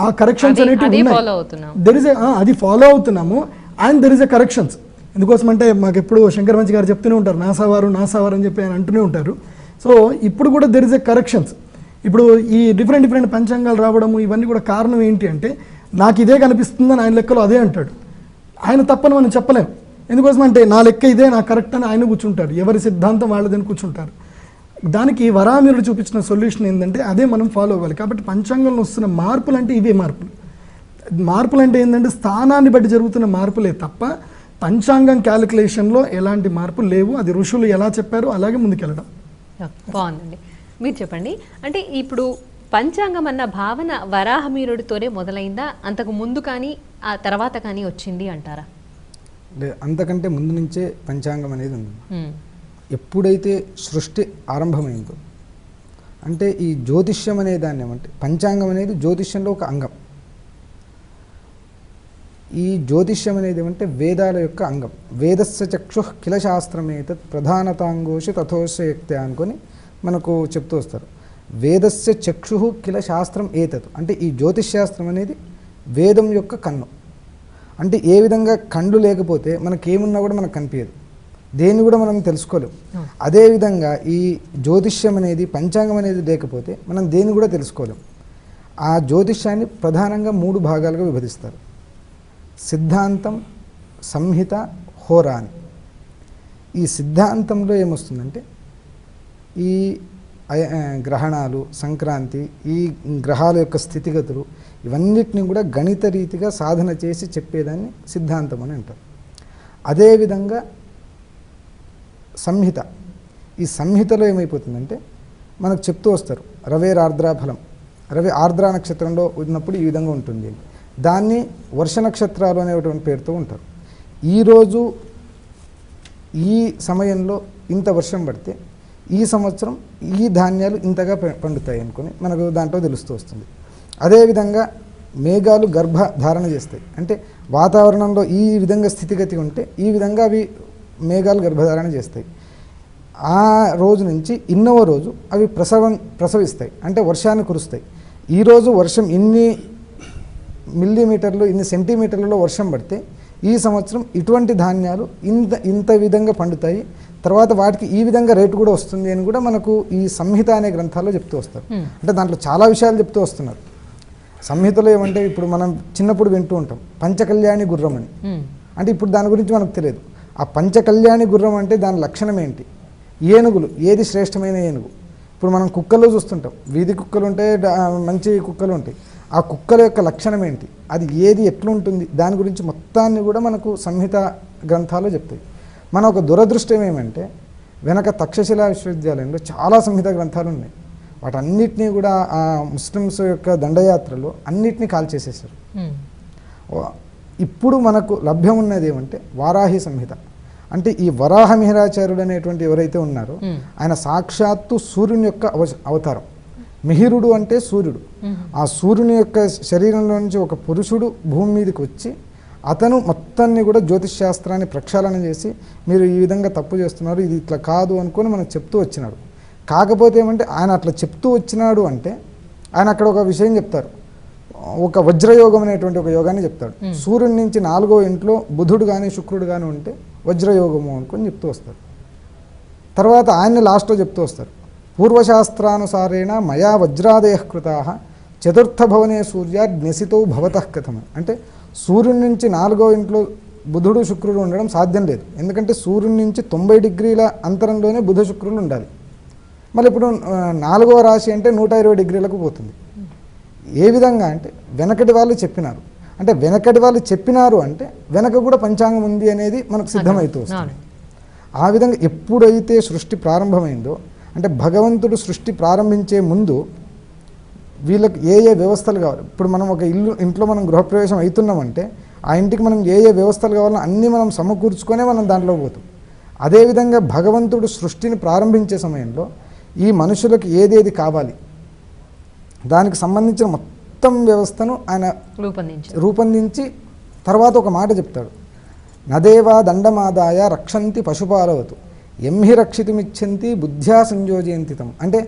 ఆ కరెక్షన్స్ అనేటివి ఉన్నాయి. అది ఫాలో అవుతున్నాము and there is a corrections. ఎందుకోసం అంటే మాకు ఎప్పుడు శంకర్ మంచి గారు చెప్తూనే ఉంటారు నాసావారు అని చెప్పి ఆయన అంటూనే ఉంటారు. సో ఇప్పుడు కూడా దెర్ ఇస్ ఎ కరెక్షన్స్. ఇప్పుడు ఈ డిఫరెంట్ పంచాంగాలు రావడము ఇవన్నీ కూడా కారణం ఏంటి అంటే నాకు ఇదే కనిపిస్తుందని ఆయన లెక్కలో అదే అంటాడు. ఆయన తప్పని మనం చెప్పలేం. ఎందుకోసం అంటే నా లెక్క ఇదే, నాకు కరెక్ట్ అని ఆయన కూర్చుంటారు. ఎవరి సిద్ధాంతం వాళ్ళదని కూర్చుంటారు. దానికి వరామిరుడు చూపించిన సొల్యూషన్ ఏంటంటే అదే మనం ఫాలో అవ్వాలి. కాబట్టి పంచాంగంలో వస్తున్న మార్పులు అంటే ఇవే మార్పులు అంటే ఏంటంటే స్థానాన్ని బట్టి జరుగుతున్న మార్పులే తప్ప పంచాంగం క్యాలిక్యులేషన్లో ఎలాంటి మార్పులు లేవు. అది ఋషులు ఎలా చెప్పారో అలాగే ముందుకెళ్ళడం. బాగుందండి. మీరు చెప్పండి, అంటే ఇప్పుడు పంచాంగం అన్న భావన వరాహమిరుడితోనే మొదలైందా, అంతకు ముందు కానీ ఆ తర్వాత కానీ వచ్చింది అంటారా? అంతకంటే ముందు నుంచే పంచాంగం అనేది ఉంది. ఎప్పుడైతే సృష్టి ఆరంభమైందో అంటే ఈ జ్యోతిష్యం అనే దాన్ని ఏమంటే పంచాంగం అనేది జ్యోతిష్యంలో ఒక అంగం. ఈ జ్యోతిష్యం అనేది ఏమంటే వేదాల యొక్క అంగం. వేదస్య చక్షు కిల శాస్త్రమేతత్ ప్రధానతాంగోషి తథోశయక్తే అనుకొని మనకు చెప్తూ వస్తారు. వేదస్య చక్షు కిల శాస్త్రం ఏతత్ అంటే ఈ జ్యోతిష్శాస్త్రం అనేది వేదం యొక్క కన్ను. అంటే ఏ విధంగా కళ్ళు లేకపోతే మనకేమున్నా కూడా మనకు కనిపించదు, దేన్ని కూడా మనం తెలుసుకోలేము. అదేవిధంగా ఈ జ్యోతిష్యం అనేది పంచాంగం అనేది లేకపోతే మనం దేన్ని కూడా తెలుసుకోలేము. ఆ జ్యోతిష్యాన్ని ప్రధానంగా 3 భాగాలుగా విభజిస్తారు. సిద్ధాంతం, సంహిత, హోరా అని. ఈ సిద్ధాంతంలో ఏమొస్తుందంటే ఈ గ్రహణాలు, సంక్రాంతి, ఈ గ్రహాల యొక్క స్థితిగతులు ఇవన్నిటిని కూడా గణిత రీతిగా సాధన చేసి చెప్పేదాన్ని సిద్ధాంతం అని అంటారు. అదేవిధంగా సంహిత, ఈ సంహితలో ఏమైపోతుందంటే మనకు చెప్తూ వస్తారు రవేరార్ద్రా ఫలం, రవి ఆర్ద్రా నక్షత్రంలో ఉన్నప్పుడు ఈ విధంగా ఉంటుంది. దాన్ని వర్ష నక్షత్రాలు అనేటువంటి పేరుతో ఉంటారు. ఈరోజు ఈ సమయంలో ఇంత వర్షం పడితే ఈ సంవత్సరం ఈ ధాన్యాలు ఇంతగా పండుతాయి అనుకొని మనకు దాంట్లో తెలుస్తూ వస్తుంది. అదేవిధంగా మేఘాలు గర్భధారణ చేస్తాయి. అంటే వాతావరణంలో ఈ విధంగా స్థితిగతి ఉంటే ఈ విధంగా అవి మేఘాలు గర్భధారణ చేస్తాయి. ఆ రోజు నుంచి ఇన్నవ రోజు అవి ప్రసవిస్తాయి, అంటే వర్షాన్ని కురుస్తాయి. ఈరోజు వర్షం ఇన్ని మిల్లీమీటర్లు, ఇన్ని సెంటీమీటర్లలో వర్షం పడితే ఈ సంవత్సరం ఇటువంటి ధాన్యాలు ఇంత విధంగా పండుతాయి, తర్వాత వాటికి ఈ విధంగా రేటు కూడా వస్తుంది అని కూడా మనకు ఈ సంహిత అనే గ్రంథాల్లో చెప్తూ వస్తారు. అంటే దాంట్లో చాలా విషయాలు చెప్తూ వస్తున్నారు. సంహితలో ఏమంటే ఇప్పుడు మనం చిన్నప్పుడు వింటూ ఉంటాం పంచకళ్యాణి గుర్రం అని. అంటే ఇప్పుడు దాని గురించి మనకు తెలియదు. ఆ పంచకళ్యాణి గుర్రం అంటే దాని లక్షణం ఏంటి, ఏనుగులు ఏది శ్రేష్టమైన ఏనుగు. ఇప్పుడు మనం కుక్కల్లో చూస్తుంటాం, వీధి కుక్కలు ఉంటాయి, మంచి కుక్కలు ఉంటాయి. ఆ కుక్కల యొక్క లక్షణం ఏంటి, అది ఏది ఎట్లుంటుంది, దాని గురించి మొత్తాన్ని కూడా మనకు సంహిత గ్రంథాలు చెప్తాయి. మన ఒక దురదృష్టం ఏమంటే వెనక తక్షశిలా విశ్వవిద్యాలయంలో చాలా సంహిత గ్రంథాలు ఉన్నాయి. వాటన్నిటినీ కూడా ఆ ముస్లిమ్స్ యొక్క దండయాత్రలో అన్నిటినీ కాల్చేసేసారు. ఇప్పుడు మనకు లభ్యం ఉన్నది ఏమంటే వారాహి సంహిత. అంటే ఈ వరాహ మిహిరాచార్యుడు అనేటువంటి ఎవరైతే ఉన్నారో ఆయన సాక్షాత్తు సూర్యుని యొక్క అవతారం. మిహిరుడు అంటే సూర్యుడు. ఆ సూర్యుని యొక్క శరీరంలో నుంచి ఒక పురుషుడు భూమి మీదకి వచ్చి అతను మొత్తాన్ని కూడా జ్యోతిష్ శాస్త్రాన్ని ప్రక్షాళన చేసి మీరు ఈ విధంగా తప్పు చేస్తున్నారు, ఇది ఇట్లా కాదు అనుకొని మనకు చెప్తూ వచ్చినాడు. కాకపోతే ఏమంటే ఆయన అట్లా చెప్తూ వచ్చినాడు అంటే ఆయన అక్కడ ఒక విషయం చెప్తారు, ఒక వజ్రయోగం అనేటువంటి ఒక యోగాన్ని చెప్తాడు. సూర్యుడి నుంచి 4వ ఇంట్లో బుధుడు కానీ శుక్రుడు కానీ ఉంటే వజ్రయోగము అనుకొని చెప్తూ వస్తారు. తర్వాత ఆయన్ని లాస్ట్లో చెప్తూ వస్తారు, పూర్వశాస్త్రానుసారేణ మయా వజ్రాదయ కృతా చతుర్థ భవనే సూర్యాజ్ఞసితో భవతః కథం. అంటే సూర్యుడి నుంచి 4వ ఇంట్లో బుధుడు శుక్రుడు ఉండడం సాధ్యం లేదు. ఎందుకంటే సూర్యుడి నుంచి 90 డిగ్రీల అంతరంలోనే బుధ శుక్రులు ఉండాలి. మళ్ళీ ఇప్పుడు 4వ రాశి అంటే 120 డిగ్రీలకు పోతుంది. ఏ విధంగా అంటే వెనకటి వాళ్ళు చెప్పినారు. అంటే వెనకటి వాళ్ళు చెప్పినారు అంటే వెనక కూడా పంచాంగం ఉంది అనేది మనకు సిద్ధమవుతూ వస్తుంది. ఆ విధంగా ఎప్పుడైతే సృష్టి ప్రారంభమైందో అంటే భగవంతుడు సృష్టి ప్రారంభించే ముందు వీళ్ళకి ఏ వ్యవస్థలు కావాలి. ఇప్పుడు మనం ఒక ఇంట్లో మనం గృహప్రవేశం అవుతున్నామంటే ఆ ఇంటికి మనం ఏ వ్యవస్థలు కావాలో అన్నీ మనం సమకూర్చుకొనే మనం దాంట్లో పోతాం. అదేవిధంగా భగవంతుడు సృష్టిని ప్రారంభించే సమయంలో ఈ మనుషులకు ఏదేది కావాలి దానికి సంబంధించిన మొత్తం వ్యవస్థను ఆయన రూపొందించి తర్వాత ఒక మాట చెప్తాడు, నదేవా దండమాదాయ రక్షంతి పశుపాలవతు ఎంహి రక్షితుమిచ్చంతి బుద్ధ్యా సంయోజయంతితం. అంటే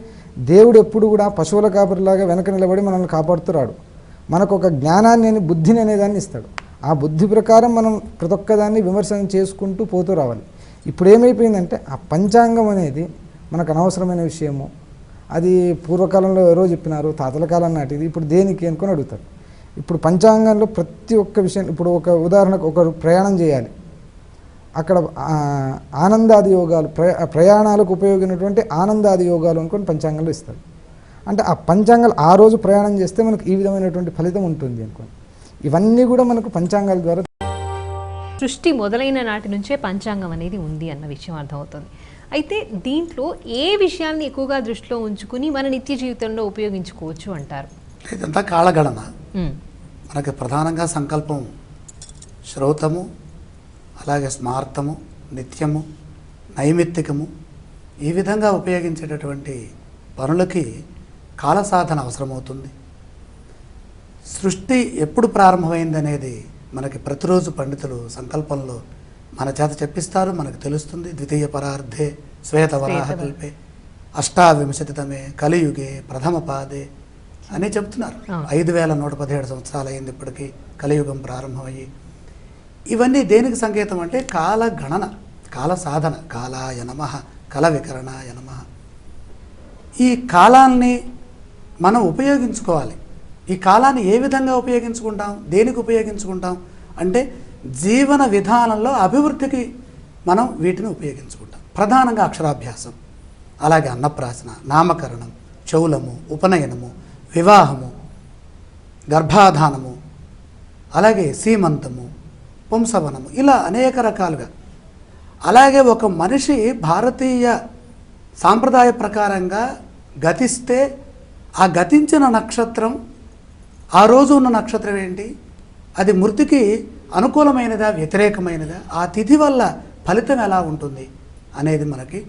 దేవుడు ఎప్పుడు కూడా పశువుల కాపరిలాగా వెనక నిలబడి మనల్ని కాపాడుతున్నాడు. మనకు ఒక జ్ఞానాన్ని అని బుద్ధిని అనేదాన్ని ఇస్తాడు. ఆ బుద్ధి ప్రకారం మనం ప్రతి ఒక్కదాన్ని విమర్శన చేసుకుంటూ పోతూ రావాలి. ఇప్పుడు ఏమైపోయిందంటే ఆ పంచాంగం అనేది మనకు అనవసరమైన విషయము. అది పూర్వకాలంలో ఎవరో చెప్పినారు, తాతల కాలం నాటిది, ఇప్పుడు దేనికి అనుకొని అడుగుతారు. ఇప్పుడు పంచాంగంలో ప్రతి ఒక్క విషయం, ఇప్పుడు ఒక ఉదాహరణకు ఒకరు ప్రయాణం చేయాలి, అక్కడ ఆనందాది యోగాలు ప్రయాణాలకు ఉపయోగినటువంటి ఆనందాది యోగాలు అనుకొని పంచాంగంలో ఇస్తారు. అంటే ఆ పంచాంగాలు ఆ రోజు ప్రయాణం చేస్తే మనకు ఈ విధమైనటువంటి ఫలితం ఉంటుంది అనుకోండి. ఇవన్నీ కూడా మనకు పంచాంగాల ద్వారా సృష్టి మొదలైన నాటి నుంచే పంచాంగం అనేది ఉంది అన్న విషయం అర్థమవుతుంది. అయితే దీంట్లో ఏ విషయాన్ని ఎక్కువగా దృష్టిలో ఉంచుకుని మన నిత్య జీవితంలో ఉపయోగించుకోవచ్చు అంటారు? ఇదంతా కాలగణన. మనకి ప్రధానంగా సంకల్పం శ్రౌతము, అలాగే స్మార్తము, నిత్యము, నైమిత్తికము, ఈ విధంగా ఉపయోగించేటటువంటి పనులకి కాల సాధన అవసరమవుతుంది. సృష్టి ఎప్పుడు ప్రారంభమైంది అనేది మనకి ప్రతిరోజు పండితులు సంకల్పంలో మన చేత చెప్పిస్తారు, మనకు తెలుస్తుంది. ద్వితీయ పరార్ధే శ్వేతవరాహకల్పే అష్టావింశతితమే కలియుగే ప్రథమ పాదే అని చెప్తున్నారు. 5117 సంవత్సరాలు అయింది ఇప్పటికీ కలియుగం ప్రారంభమయ్యి. ఇవన్నీ దేనికి సంకేతం అంటే కాల గణన, కాల సాధన. కాలాయ నమః, కల వికరణాయ నమః. ఈ కాలాన్ని మనం ఉపయోగించుకోవాలి. ఈ కాలాన్ని ఏ విధంగా ఉపయోగించుకుంటాం, దేనికి ఉపయోగించుకుంటాం అంటే జీవన విధానంలో అభివృద్ధికి మనం వీటిని ఉపయోగించుకుంటాం. ప్రధానంగా అక్షరాభ్యాసం, అలాగే అన్నప్రాసన, నామకరణం, చౌలము, ఉపనయనము, వివాహము, గర్భాధానము, అలాగే సీమంతము, పుంసవనము, ఇలా అనేక రకాలుగా. అలాగే ఒక మనిషి భారతీయ సాంప్రదాయ ప్రకారంగా గతిస్తే ఆ గతించిన నక్షత్రం, ఆ రోజు ఉన్న నక్షత్రం ఏంటి, అది మృతికి అనుకూలమైనదా వ్యతిరేకమైనదా, ఆ తిథి వల్ల ఫలితం ఎలా ఉంటుంది అనేది మనకి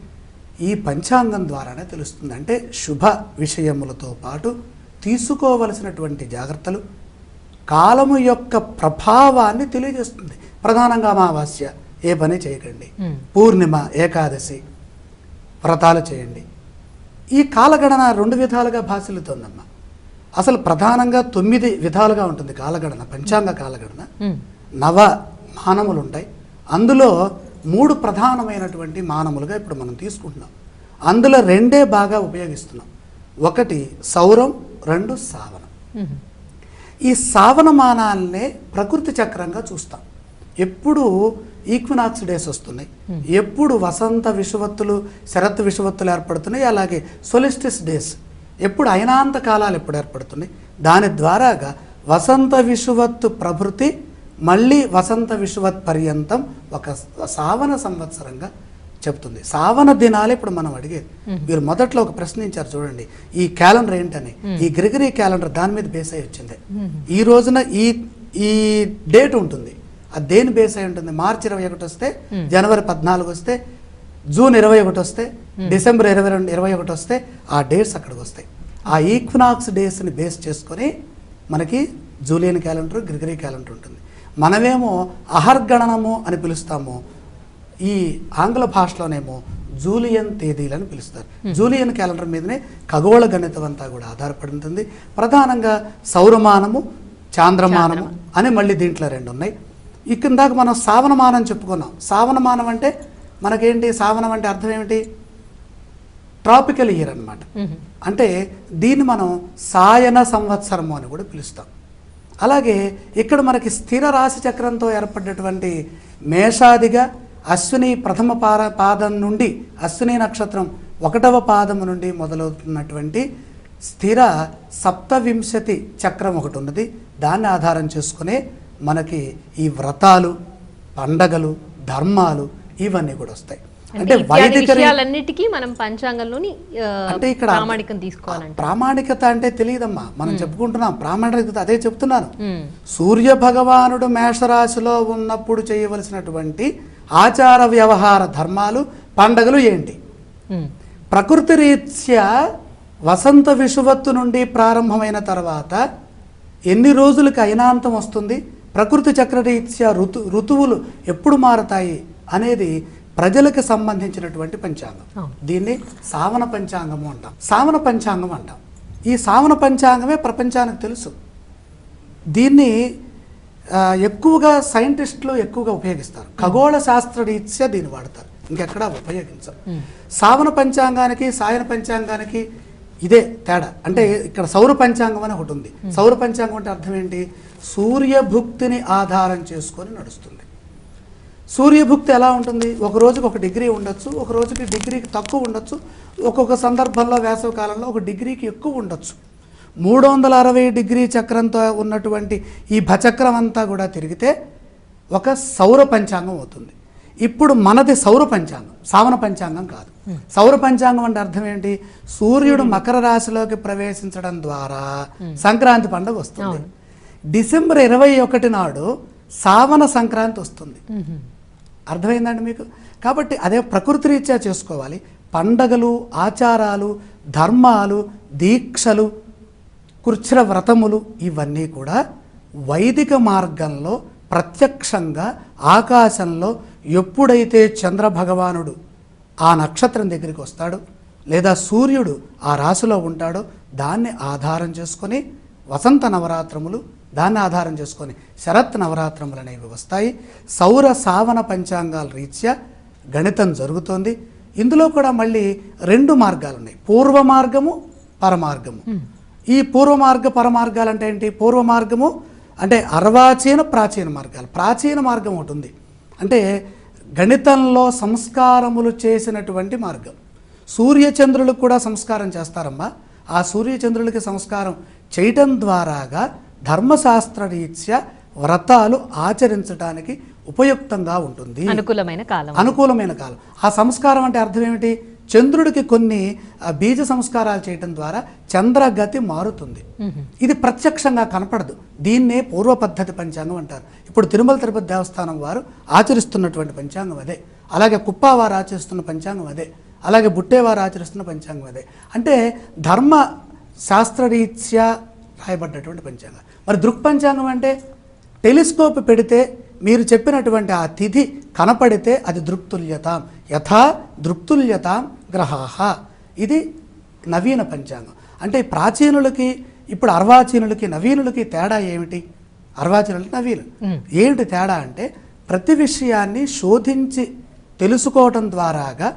ఈ పంచాంగం ద్వారానే తెలుస్తుంది. అంటే శుభ విషయములతో పాటు తీసుకోవలసినటువంటి జాగ్రత్తలు, కాలము యొక్క ప్రభావాన్ని తెలియజేస్తుంది. ప్రధానంగా అమావాస్య ఏ పని చేయకండి, పూర్ణిమ, ఏకాదశి, వ్రతాలు చేయండి. ఈ కాలగణన 2 విధాలుగా భాసిల్లుతోందమ్మా. అసలు ప్రధానంగా 9 విధాలుగా ఉంటుంది కాలగణన, పంచాంగ కాలగణన. నవ మానములు ఉంటాయి. అందులో 3 ప్రధానమైనటువంటి మానములుగా ఇప్పుడు మనం తీసుకుంటున్నాం. అందులో 2 బాగా ఉపయోగిస్తున్నాం. 1 సౌరం, 2 సావనం. ఈ సావన మానాలనే ప్రకృతి చక్రంగా చూస్తాం. ఎప్పుడు ఈక్వినాక్స్ డేస్ వస్తున్నాయి, ఎప్పుడు వసంత విషువత్తులు, శరత్ విషువత్తులు ఏర్పడుతున్నాయి, అలాగే సొలిస్టిస్ డేస్ ఎప్పుడు అయనాంత కాలాలు ఎప్పుడు ఏర్పడుతున్నాయి. దాని ద్వారాగా వసంత విషువత్తు ప్రభృతి మళ్ళీ వసంత విషువత్ పర్యంతం ఒక సావన సంవత్సరంగా చెప్తుంది. సావన దినాలు ఇప్పుడు మనం అడిగేది. మీరు మొదట్లో ఒక ప్రశ్నించారు చూడండి, ఈ క్యాలెండర్ ఏంటని. ఈ గ్రిగరీ క్యాలెండర్ దాని మీద బేస్ అయి వచ్చింది. ఈ రోజున ఈ డేట్ ఉంటుంది, అది దేని బేస్ అయి ఉంటుంది? మార్చి 21 వస్తే, జనవరి 14 వస్తే, జూన్ 21 వస్తే, డిసెంబర్ 21 వస్తే ఆ డేట్స్ అక్కడికి వస్తాయి. ఆ ఈక్వినాక్స్ డేస్ని బేస్ చేసుకొని మనకి జూలియన్ క్యాలెండర్, గ్రిగరీ క్యాలెండర్ ఉంటుంది. మనమేమో అహర్గణనము అని పిలుస్తాము, ఈ ఆంగ్ల భాషలోనేమో జూలియన్ తేదీలని పిలుస్తారు. జూలియన్ క్యాలెండర్ మీదనే ఖగోళ గణితం అంతా కూడా ఆధారపడి ఉంటుంది. ప్రధానంగా సౌరమానము, చాంద్రమానము అని మళ్ళీ దీంట్లో 2 ఉన్నాయి. ఇందాక మనం సావనమానం చెప్పుకున్నాం. సావనమానం అంటే మనకేంటి? సావనం అంటే అర్థం ఏమిటి? ట్రాపికల్ ఇయర్ అన్నమాట. అంటే దీన్ని మనం సాయన సంవత్సరము అని కూడా పిలుస్తాం. అలాగే ఇక్కడ మనకి స్థిర రాశి చక్రంతో ఏర్పడ్డటువంటి మేషాదిగా అశ్విని ప్రథమ పాదం నుండి, అశ్విని నక్షత్రం 1వ పాదము నుండి మొదలవుతున్నటువంటి స్థిర సప్తవింశతి చక్రం ఒకటి ఉన్నది. దాన్ని ఆధారం చేసుకునే మనకి ఈ వ్రతాలు, పండగలు, ధర్మాలు ఇవన్నీ కూడా వస్తాయి. అంటే విషయాలన్నిటికీ మనం పంచాంగంలోని అంటే ఇక్కడ ప్రామాణికం తీసుకోవాలంటే, ప్రామాణికత అంటే తెలియదమ్మా, మనం చెప్పుకుంటున్నాం ప్రామాణికత. అదే చెప్తున్నాను. సూర్య భగవానుడు మేషరాశిలో ఉన్నప్పుడు చేయవలసినటువంటి ఆచార వ్యవహార ధర్మాలు, పండగలు ఏంటి? ప్రకృతి రీత్యా వసంత విషువత్తు నుండి ప్రారంభమైన తర్వాత ఎన్ని రోజులకి అయినాంతం వస్తుంది, ప్రకృతి చక్రరీత్యా ఋతువులు ఎప్పుడు మారతాయి అనేది ప్రజలకు సంబంధించినటువంటి పంచాంగం. దీన్ని సావన పంచాంగము అంటాం. సావన పంచాంగం అంటాం. ఈ సావన పంచాంగమే ప్రపంచానికి తెలుసు. దీన్ని ఎక్కువగా సైంటిస్టులు ఎక్కువగా ఉపయోగిస్తారు. ఖగోళ శాస్త్ర రీత్యా దీన్ని వాడతారు, ఇంకెక్కడా ఉపయోగించరు. సావన పంచాంగానికి, సాయన పంచాంగానికి ఇదే తేడా. అంటే ఇక్కడ సౌర పంచాంగం అని ఒకటి ఉంది. సౌర పంచాంగం అంటే అర్థం ఏంటి? సూర్యభుక్తిని ఆధారం చేసుకొని నడుస్తుంది. సూర్యభుక్తి ఎలా ఉంటుంది? ఒక రోజుకి 1 డిగ్రీ ఉండొచ్చు, ఒక రోజుకి డిగ్రీకి తక్కువ ఉండొచ్చు, ఒక్కొక్క సందర్భంలో వేసవి కాలంలో 1 డిగ్రీకి ఎక్కువ ఉండొచ్చు. 360 డిగ్రీ చక్రంతో ఉన్నటువంటి ఈ భచక్రం అంతా కూడా తిరిగితే ఒక సౌర పంచాంగం అవుతుంది. ఇప్పుడు మనది సౌర పంచాంగం, సావన పంచాంగం కాదు. సౌర పంచాంగం అంటే అర్థం ఏంటి? సూర్యుడు మకర రాశిలోకి ప్రవేశించడం ద్వారా సంక్రాంతి పండుగ వస్తుంది. డిసెంబర్ 21 నాడు సావన సంక్రాంతి వస్తుంది. అర్థమైందండి మీకు? కాబట్టి అదే ప్రకృతి రీత్యా చేసుకోవాలి. పండగలు, ఆచారాలు, ధర్మాలు, దీక్షలు, కృచ్ఛ్ర వ్రతములు ఇవన్నీ కూడా వైదిక మార్గంలో ప్రత్యక్షంగా ఆకాశంలో ఎప్పుడైతే చంద్రభగవానుడు ఆ నక్షత్రం దగ్గరికి వస్తాడో, లేదా సూర్యుడు ఆ రాశిలో ఉంటాడో, దాన్ని ఆధారం చేసుకొని వసంత నవరాత్రములు, దాన్ని ఆధారం చేసుకొని శరత్ నవరాత్రములు అనేవి వస్తాయి. సౌర సావన పంచాంగాల రీత్యా గణితం జరుగుతోంది. ఇందులో కూడా మళ్ళీ 2 మార్గాలు ఉన్నాయి, పూర్వ మార్గము, పరమార్గము. ఈ పూర్వ మార్గ పరమార్గాలు అంటే ఏంటి? పూర్వ మార్గము అంటే అర్వాచీన ప్రాచీన మార్గాలు. ప్రాచీన మార్గం ఒకటి ఉంది, అంటే గణితంలో సంస్కారములు చేసినటువంటి మార్గం. సూర్యచంద్రులకు కూడా సంస్కారం చేస్తారమ్మా. ఆ సూర్యచంద్రులకి సంస్కారం చేయటం ద్వారాగా ధర్మశాస్త్ర రీత్యా వ్రతాలు ఆచరించడానికి ఉపయుక్తంగా ఉంటుంది. అనుకూలమైన కాలం. ఆ సంస్కారం అంటే అర్థం ఏమిటి? చంద్రుడికి కొన్ని బీజ సంస్కారాలు చేయటం ద్వారా చంద్రగతి మారుతుంది. ఇది ప్రత్యక్షంగా కనపడదు. దీన్నే పూర్వ పద్ధతి పంచాంగం అంటారు. ఇప్పుడు తిరుమల తిరుపతి దేవస్థానం వారు ఆచరిస్తున్నటువంటి పంచాంగం అదే. అలాగే కుప్పా వారు ఆచరిస్తున్న పంచాంగం అదే. అలాగే బుట్టేవారు ఆచరిస్తున్న పంచాంగం అదే. అంటే ధర్మ శాస్త్రరీత్యా రాయబడ్డటువంటి పంచాంగం. మరి దృక్పంచాంగం అంటే టెలిస్కోప్ పెడితే మీరు చెప్పినటువంటి ఆ తిథి కనపడితే అది దృక్తుల్యతాం. యథా దృక్తుల్యతాం గ్రహాః. ఇది నవీన పంచాంగం. అంటే ప్రాచీనులకి ఇప్పుడు అర్వాచీనులకి నవీనులకి తేడా ఏమిటి? అర్వాచీనులకి నవీనులు ఏమిటి తేడా అంటే ప్రతి విషయాన్ని శోధించి తెలుసుకోవటం ద్వారాగా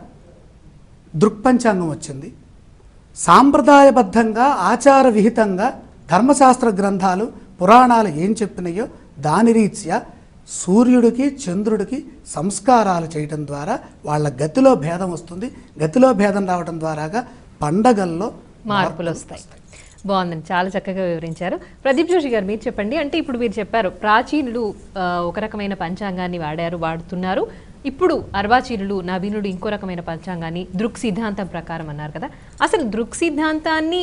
దృక్పంచాంగం వచ్చింది. సాంప్రదాయబద్ధంగా ఆచార విహితంగా ధర్మశాస్త్ర గ్రంథాలు పురాణాలు ఏం చెప్పినాయో దాని రీత్యా సూర్యుడికి చంద్రుడికి సంస్కారాలు చేయటం ద్వారా వాళ్ళ గతిలో భేదం వస్తుంది. గతిలో భేదం రావడం ద్వారాగా పండగల్లో మార్పులు వస్తాయి. బాగుందండి, చాలా చక్కగా వివరించారు. ప్రదీప్ జోషి గారు మీరు చెప్పండి. అంటే ఇప్పుడు మీరు చెప్పారు ప్రాచీనులు ఒక రకమైన పంచాంగాన్ని వాడుతున్నారు, ఇప్పుడు అర్వాచీనులు నవీనుడు ఇంకో రకమైన పంచాంగాన్ని దృక్ సిద్ధాంతం ప్రకారం అన్నారు కదా. అసలు దృక్ సిద్ధాంతాన్ని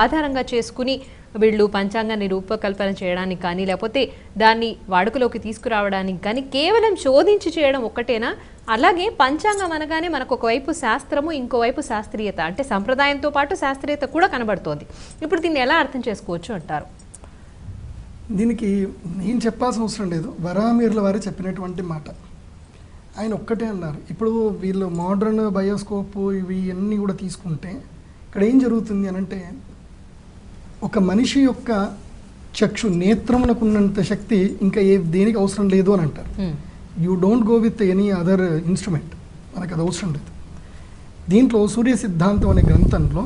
ఆధారంగా చేసుకుని వీళ్ళు పంచాంగాన్ని రూపకల్పన చేయడానికి కానీ లేకపోతే దాన్ని వాడుకలోకి తీసుకురావడానికి కానీ కేవలం శోధించి చేయడం ఒక్కటేనా? అలాగే పంచాంగం అనగానే మనకు ఒకవైపు శాస్త్రము ఇంకోవైపు శాస్త్రీయత, అంటే సంప్రదాయంతో పాటు శాస్త్రీయత కూడా కనబడుతోంది. ఇప్పుడు దీన్ని ఎలా అర్థం చేసుకోవచ్చు అంటారు? దీనికి నేను చెప్పాల్సిన అవసరం లేదు, వరామీర్ల వారు చెప్పినటువంటి మాట. ఆయన ఒక్కటే అన్నారు. ఇప్పుడు వీళ్ళు మోడర్న్ బయోస్కోప్ ఇవి అన్నీ కూడా తీసుకుంటే ఇక్కడ ఏం జరుగుతుంది అని అంటే ఒక మనిషి యొక్క చక్షు నేత్రమునకు ఉన్నంత శక్తి ఇంకా దేనికి అవసరం లేదు అని అంటారు. You don't go with any other instrument, మనకు అది అవసరం లేదు. దీంట్లో సూర్య సిద్ధాంతం అనే గ్రంథంలో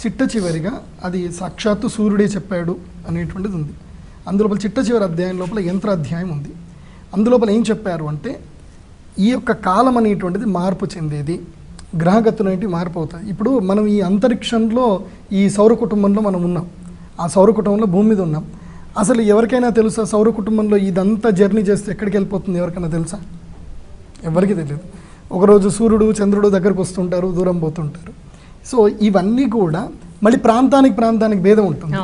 చిట్ట చివరిగా అది సాక్షాత్తు సూర్యుడే చెప్పాడు అనేటువంటిది ఉంది. అందులోపల చిట్ట చివరి అధ్యాయం లోపల యంత్ర అధ్యాయం ఉంది. అందులోపల ఏం చెప్పారు అంటే ఈ యొక్క కాలం అనేటువంటిది మార్పు చెందేది, గ్రహగతులు అనేవి మార్పు అవుతాయి. ఇప్పుడు మనం ఈ అంతరిక్షంలో ఈ సౌర కుటుంబంలో మనం ఉన్నాం, ఆ సౌర కుటుంబంలో భూమి మీద ఉన్నాం. అసలు ఎవరికైనా తెలుసా సౌర కుటుంబంలో ఇదంతా జర్నీ చేస్తే ఎక్కడికి వెళ్ళిపోతుంది? ఎవరికైనా తెలుసా? ఎవరికి తెలియదు. ఒకరోజు సూర్యుడు చంద్రుడు దగ్గరకు వస్తుంటారు, దూరం పోతుంటారు. సో ఇవన్నీ కూడా మళ్ళీ ప్రాంతానికి భేదం ఉంటుంది.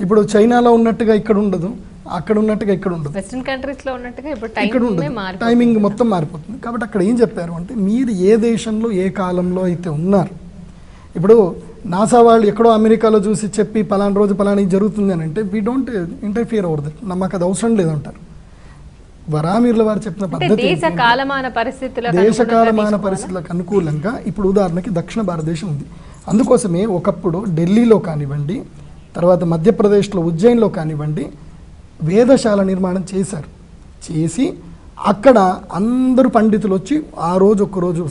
ఇప్పుడు చైనాలో ఉన్నట్టుగా ఇక్కడ ఉండదు, అక్కడ ఉన్నట్టుగా ఇక్కడ ఉండదు, వెస్టర్న్ కంట్రీస్లో ఉన్నట్టుగా ఇక్కడ ఉండదు, టైమింగ్ మొత్తం మారిపోతుంది. కాబట్టి అక్కడ ఏం చెప్పారు అంటే మీరు ఏ దేశంలో ఏ కాలంలో అయితే ఉన్నారు, ఇప్పుడు నాసా వాళ్ళు ఎక్కడో అమెరికాలో చూసి చెప్పి పలానా రోజు పలానా జరుగుతుంది అని అంటే we don't interfere over that, మాకు అది అవసరం లేదంటారు. వరామీర్ల వారు చెప్పిన పద్ధతి దేశ కాలమాన పరిస్థితులకు అనుకూలంగా ఇప్పుడు ఉదాహరణకి దక్షిణ భారతదేశం ఉంది. అందుకోసమే ఒకప్పుడు ఢిల్లీలో కానివ్వండి, తర్వాత మధ్యప్రదేశ్లో ఉజ్జయిన్లో కానివ్వండి వేదశాల నిర్మాణం చేశారు. చేసి అక్కడ అందరూ పండితులు వచ్చి ఆ రోజు ఒక్కరోజు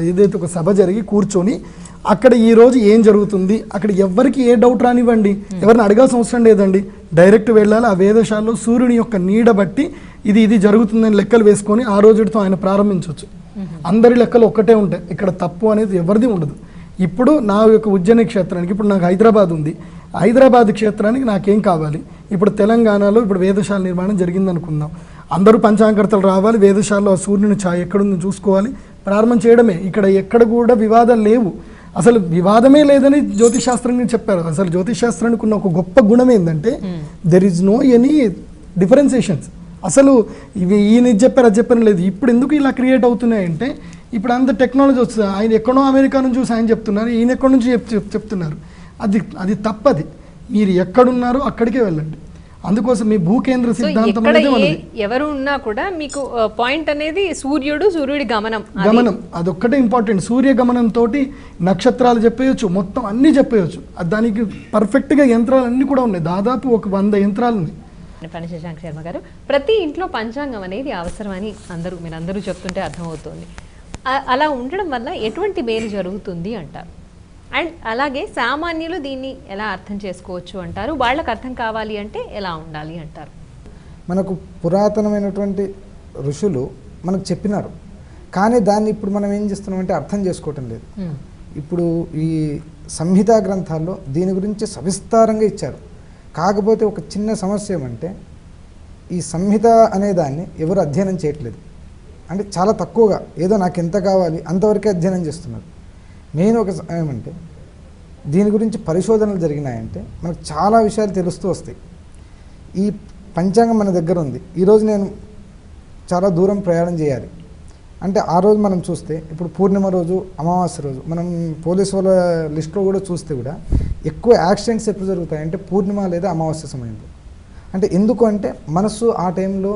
ఏదైతే ఒక సభ జరిగి కూర్చొని అక్కడ ఈ రోజు ఏం జరుగుతుంది, అక్కడ ఎవరికి ఏ డౌట్ రానివ్వండి, ఎవరిని అడగాల్సిన అవసరం లేదండి, డైరెక్ట్ వెళ్ళాలి. ఆ వేదశాలలో సూర్యుని యొక్క నీడ బట్టి ఇది జరుగుతుందని లెక్కలు వేసుకొని ఆ రోజుతో ఆయన ప్రారంభించవచ్చు. అందరి లెక్కలు ఒక్కటే ఉంటాయి, ఇక్కడ తప్పు అనేది ఎవరిది ఉండదు. ఇప్పుడు నా యొక్క ఉజ్జయిని క్షేత్రానికి ఇప్పుడు నాకు హైదరాబాద్ ఉంది, హైదరాబాద్ క్షేత్రానికి నాకేం కావాలి? ఇప్పుడు తెలంగాణలో ఇప్పుడు వేదశాల నిర్మాణం జరిగింది అనుకుందాం, అందరూ పంచాంగర్తలు రావాలి, వేదశాలలో ఆ సూర్యుని ఛాయ ఎక్కడుంది చూసుకోవాలి, ప్రారంభం చేయడమే. ఇక్కడ ఎక్కడ కూడా వివాదాలు లేవు, అసలు వివాదమే లేదని జ్యోతిషాస్త్రం చెప్పారు. అసలు జ్యోతిషాస్త్రానికి ఉన్న ఒక గొప్ప గుణం ఏంటంటే there is no any differentiations. అసలు ఇవి ఈయన ఇది చెప్పారు అది చెప్పని లేదు. ఇప్పుడు ఎందుకు ఇలా క్రియేట్ అవుతున్నాయంటే ఇప్పుడు అంత టెక్నాలజీ వస్తుంది. ఆయన ఎక్కడో అమెరికా నుంచి చూసి ఆయన చెప్తున్నారు, ఈయన ఎక్కడి నుంచి చెప్తున్నారు. అది తప్పది. మీరు ఎక్కడున్నారో అక్కడికే వెళ్ళండి. అందుకోసం మీ భూకేంద్ర సిద్ధాంతం ఎవరు ఉన్నా కూడా మీకు పాయింట్ అనేది సూర్యుడి గమనం అదొక్కటే ఇంపార్టెంట్. సూర్య గమనం తోటి నక్షత్రాలు చెప్పేయచ్చు, మొత్తం అన్ని చెప్పేయచ్చు. దానికి పర్ఫెక్ట్ గా యంత్రాలు అన్ని కూడా ఉన్నాయి, దాదాపు ఒక 100 యంత్రాలు ఉన్నాయి. పని శశాంక్ శర్మ గారు, ప్రతి ఇంట్లో పంచాంగం అనేది అవసరమని మీరందరూ చెప్తుంటే అర్థమవుతుంది. అలా ఉండడం వల్ల ఎటువంటి మేలు జరుగుతుంది అంటారు? అండ్ అలాగే సామాన్యులు దీన్ని ఎలా అర్థం చేసుకోవచ్చు అంటారు? వాళ్ళకు అర్థం కావాలి అంటే ఎలా ఉండాలి అంటారు? మనకు పురాతనమైనటువంటి ఋషులు మనకు చెప్పినారు, కానీ దాన్ని ఇప్పుడు మనం ఏం చేస్తున్నామంటే అర్థం చేసుకోవటం లేదు. ఇప్పుడు ఈ సంహితా గ్రంథాల్లో దీని గురించి సవిస్తారంగా ఇచ్చారు. కాకపోతే ఒక చిన్న సమస్య ఏమంటే ఈ సంహిత అనే దాన్ని ఎవరు అధ్యయనం చేయట్లేదు. అంటే చాలా తక్కువగా ఏదో నాకు ఎంత కావాలి అంతవరకే అధ్యయనం చేస్తున్నారు. మెయిన్ ఒక ఏమంటే దీని గురించి పరిశోధనలు జరిగినాయంటే మనకు చాలా విషయాలు తెలుస్తూ వస్తాయి. ఈ పంచాంగం మన దగ్గర ఉంది, ఈరోజు నేను చాలా దూరం ప్రయాణం చేయాలి అంటే ఆ రోజు మనం చూస్తే ఇప్పుడు పూర్ణిమ రోజు అమావాస్య రోజు మనం పోలీసు వాళ్ళ లిస్టులో కూడా చూస్తే కూడా ఎక్కువ యాక్సిడెంట్స్ ఎప్పుడు జరుగుతాయంటే పూర్ణిమ లేదా అమావాస్య సమయంలో. అంటే ఎందుకు అంటే మనసు ఆ టైంలో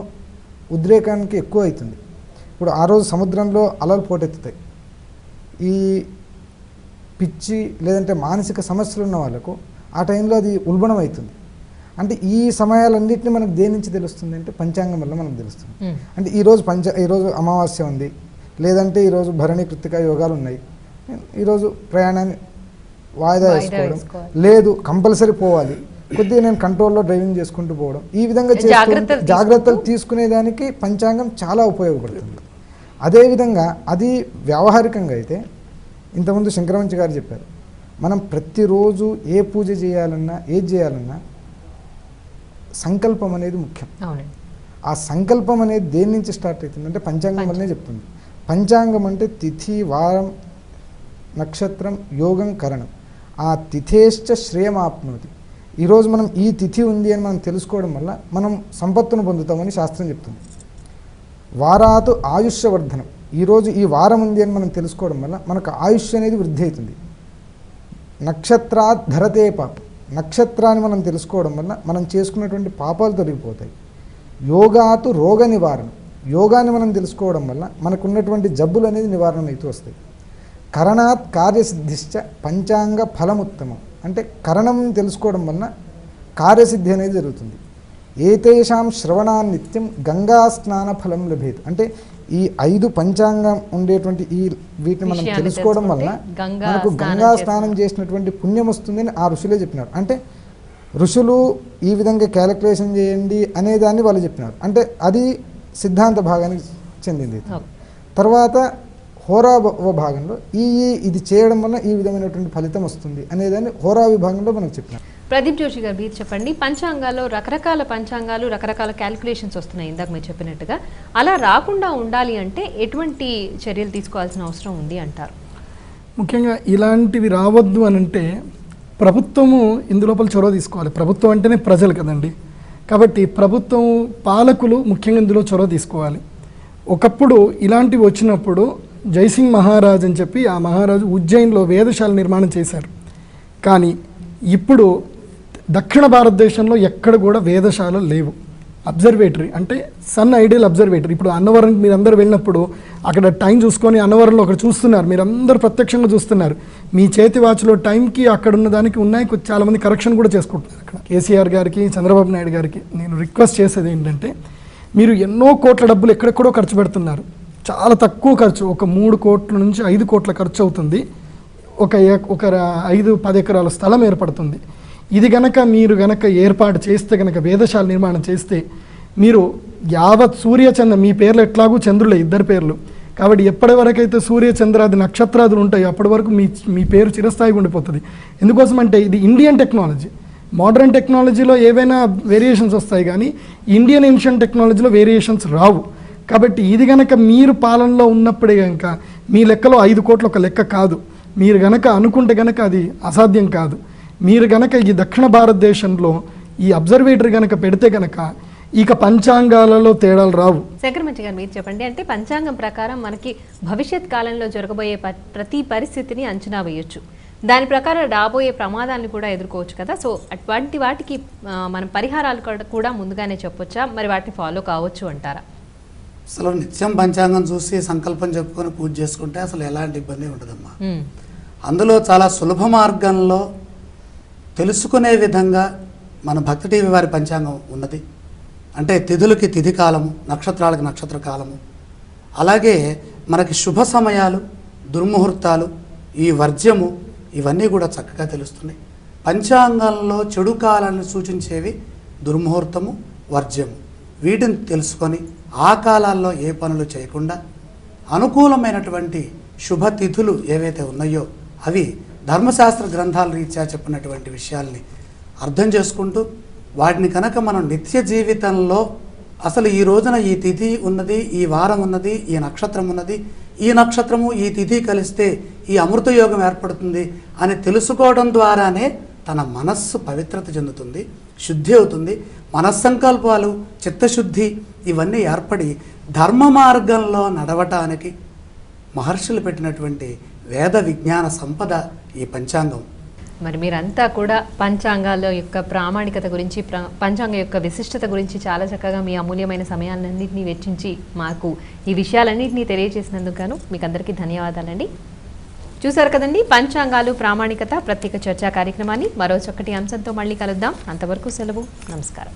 ఉద్రేకానికి ఎక్కువ అవుతుంది. ఇప్పుడు ఆ రోజు సముద్రంలో అలలు పోటెత్తుతాయి. ఈ పిచ్చి లేదంటే మానసిక సమస్యలు ఉన్న వాళ్ళకు ఆ టైంలో అది ఉల్బణం అవుతుంది. అంటే ఈ సమయాలన్నింటినీ మనకు దేని నుంచి తెలుస్తుంది అంటే పంచాంగం వల్ల మనకు తెలుస్తుంది. అంటే ఈరోజు అమావాస్య ఉంది, లేదంటే ఈరోజు భరణి కృత్తిక యోగాలు ఉన్నాయి, ఈరోజు ప్రయాణాన్ని వాయిదా వేసుకోవడం లేదు, కంపల్సరీ పోవాలి, కొద్దిగా నేను కంట్రోల్లో డ్రైవింగ్ చేసుకుంటూ పోవడం, ఈ విధంగా జాగ్రత్తలు తీసుకునేదానికి పంచాంగం చాలా ఉపయోగపడుతుంది. అదేవిధంగా అది వ్యావహారికంగా అయితే ఇంతకుముందు శంకరవంశి గారు చెప్పారు, మనం ప్రతిరోజు ఏ పూజ చేయాలన్నా ఏది చేయాలన్నా సంకల్పం అనేది ముఖ్యం. ఆ సంకల్పం అనేది దేని నుంచి స్టార్ట్ అవుతుంది అంటే పంచాంగం వల్లనే చెప్తుంది. పంచాంగం అంటే తిథి, వారం, నక్షత్రం, యోగం, కరణం. ఆ తిథేశ్చ శ్రేయమాప్నోతి. ఈరోజు మనం ఈ తిథి ఉంది అని మనం తెలుసుకోవడం వల్ల మనం సంపత్తును పొందుతామని శాస్త్రం చెప్తుంది. వారాతు ఆయుష్యవర్ధనం. ఈరోజు ఈ వారం ఉంది అని మనం తెలుసుకోవడం వల్ల మనకు ఆయుష్ అనేది వృద్ధి అవుతుంది. నక్షత్రాత్ ధరతే పాపం. నక్షత్రాన్ని మనం తెలుసుకోవడం వల్ల మనం చేసుకున్నటువంటి పాపాలు తొలగిపోతాయి. యోగాతు రోగ నివారణ. యోగాన్ని మనం తెలుసుకోవడం వల్ల మనకున్నటువంటి జబ్బులు అనేది నివారణ అవుతూ వస్తాయి. కరణాత్ కార్యసిద్ధిశ్చ పంచాంగ ఫలముత్తమం. అంటే కరణం తెలుసుకోవడం వల్ల కార్యసిద్ధి అనేది జరుగుతుంది. ఏతేషాం శ్రవణాన్నిత్యం గంగా స్నాన ఫలం లభేత్. అంటే ఈ 5 పంచాంగం ఉండేటువంటి వీటిని మనం తెలుసుకోవడం వల్ల మనకు గంగా స్నానం చేసినటువంటి పుణ్యం వస్తుందని ఆ ఋషులే చెప్పినారు. అంటే ఋషులు ఈ విధంగా క్యాలిక్యులేషన్ చేయండి అనేదాన్ని వాళ్ళు చెప్పినారు. అంటే అది సిద్ధాంత భాగానికి చెందింది. తర్వాత హోరా భాగంలో ఇది చేయడం వల్ల ఈ విధమైనటువంటి ఫలితం వస్తుంది అనేదాన్ని హోరా విభాగంలో మనకు చెప్పినారు. ప్రదీప్ జోషి గారు మీరు చెప్పండి, పంచాంగాల్లో రకరకాల పంచాంగాలు, రకరకాల క్యాలిక్యులేషన్స్ వస్తున్నాయి ఇందాక మీరు చెప్పినట్టుగా. అలా రాకుండా ఉండాలి అంటే ఎటువంటి చర్యలు తీసుకోవాల్సిన అవసరం ఉంది అంటారు? ముఖ్యంగా ఇలాంటివి రావద్దు అని అంటే ప్రభుత్వము ఇందులోపల చొరవ తీసుకోవాలి. ప్రభుత్వం అంటేనే ప్రజలు కదండి, కాబట్టి ప్రభుత్వం పాలకులు ముఖ్యంగా ఇందులో చొరవ తీసుకోవాలి. ఒకప్పుడు ఇలాంటివి వచ్చినప్పుడు జైసింగ్ మహారాజ్ అని చెప్పి ఆ మహారాజు ఉజ్జయిన్లో వేదశాల నిర్మాణం చేశారు. కానీ ఇప్పుడు దక్షిణ భారతదేశంలో ఎక్కడ కూడా వేదశాలలు లేవు. అబ్జర్వేటరీ అంటే సన్ ఐడియల్ అబ్జర్వేటరీ. ఇప్పుడు అన్నవరం మీరందరూ వెళ్ళినప్పుడు అక్కడ టైం చూసుకొని అన్నవరంలో అక్కడ చూస్తున్నారు, మీరందరూ ప్రత్యక్షంగా చూస్తున్నారు. మీ చేతి వాచ్లో టైంకి అక్కడ ఉన్న దానికి ఉన్నాయి, చాలామంది కరెక్షన్ కూడా చేసుకుంటున్నారు. అక్కడ కేసీఆర్ గారికి, చంద్రబాబు నాయుడు గారికి నేను రిక్వెస్ట్ చేసేది ఏంటంటే, మీరు ఎన్నో కోట్ల డబ్బులు ఎక్కడెక్కడో ఖర్చు పెడుతున్నారు. చాలా తక్కువ ఖర్చు, ఒక 3 కోట్ల నుంచి 5 కోట్ల ఖర్చు అవుతుంది. ఒక 5-10 ఎకరాల స్థలం ఏర్పడుతుంది. ఇది మీరు గనక ఏర్పాటు చేస్తే, గనక వేదశాల నిర్మాణం చేస్తే, మీరు యావత్ సూర్యచంద్ర, మీ పేర్లు ఎట్లాగూ చంద్రులే, 2 పేర్లు కాబట్టి ఎప్పటి వరకైతే సూర్య చంద్రాది నక్షత్రాదులు ఉంటాయో అప్పటి వరకు మీ పేరు చిరస్థాయిగా ఉండిపోతుంది. ఎందుకోసం అంటే ఇది ఇండియన్ టెక్నాలజీ. మోడర్న్ టెక్నాలజీలో ఏవైనా వేరియేషన్స్ వస్తాయి, కానీ ఇండియన్ ఏన్షియన్ టెక్నాలజీలో వేరియేషన్స్ రావు. కాబట్టి ఇది గనక మీరు పాలనలో ఉన్నప్పుడే కనుక మీ లెక్కలో 5 కోట్లు ఒక లెక్క కాదు. మీరు గనక అనుకుంటే గనక అది అసాధ్యం కాదు. మీరు గనక ఈ దక్షిణ భారతదేశంలో ఈ అబ్జర్వేటరీ గనక పెడితే గనక ఇక పంచాంగాలలో తేడాలు రావు. శంకరమంచి గారు మీరు చెప్పండి, అంటే పంచాంగం ప్రకారం మనకి భవిష్యత్ కాలంలో జరగబోయే ప్రతి పరిస్థితిని అంచనా వేయొచ్చు, దాని ప్రకారం రాబోయే ప్రమాదాలను కూడా ఎదుర్కోవచ్చు కదా. సో అటువంటి వాటికి మనం పరిహారాలు కూడా ముందుగానే చెప్పొచ్చా, మరి వాటిని ఫాలో కావచ్చు అంటారా? అసలు నిత్యం పంచాంగం చూసి సంకల్పం చెప్పుకొని పూజ చేసుకుంటే అసలు ఎలాంటి ఇబ్బంది ఉండదమ్మా. అందులో చాలా సులభ మార్గంలో తెలుసుకునే విధంగా మన భక్తి టీవీ వారి పంచాంగం ఉన్నది. అంటే తిథులకి తిథి కాలము, నక్షత్రాలకి నక్షత్ర కాలము, అలాగే మనకి శుభ సమయాలు, దుర్ముహూర్తాలు, ఈ వర్జ్యము, ఇవన్నీ కూడా చక్కగా తెలుస్తున్నాయి. పంచాంగంలో చెడు కాలాలను సూచించేవి దుర్ముహూర్తము, వర్జ్యము. వీటిని తెలుసుకొని ఆ కాలాల్లో ఏ పనులు చేయకుండా అనుకూలమైనటువంటి శుభతిథులు ఏవైతే ఉన్నాయో అవి ధర్మశాస్త్ర గ్రంథాల రీత్యా చెప్పినటువంటి విషయాల్ని అర్థం చేసుకుంటూ వాటిని కనుక మనం నిత్య జీవితంలో అసలు ఈ రోజున ఈ తిథి ఉన్నది, ఈ వారం ఉన్నది, ఈ నక్షత్రం ఉన్నది, ఈ నక్షత్రము ఈ తిథి కలిస్తే ఈ అమృత యోగం ఏర్పడుతుంది అని తెలుసుకోవడం ద్వారానే తన మనస్సు పవిత్రత చెందుతుంది, శుద్ధి అవుతుంది. మనస్సంకల్పాలు, చిత్తశుద్ధి ఇవన్నీ ఏర్పడి ధర్మ మార్గంలో నడవటానికి మహర్షులు పెట్టినటువంటి వేద విజ్ఞాన సంపద ఈ పంచాంగం. మరి మీరంతా కూడా పంచాంగాల యొక్క ప్రామాణికత గురించి, పంచాంగం యొక్క విశిష్టత గురించి చాలా చక్కగా మీ అమూల్యమైన సమయాలన్నింటినీ వెచ్చించి మాకు ఈ విషయాలన్నింటినీ తెలియజేసినందుకు గాను మీకు అందరికీ ధన్యవాదాలండి. చూసారు కదండి, పంచాంగాలు ప్రామాణికత ప్రత్యేక చర్చా కార్యక్రమాన్ని. మరో చక్కటి అంశంతో మళ్ళీ కలుద్దాం. అంతవరకు సెలవు. నమస్కారం.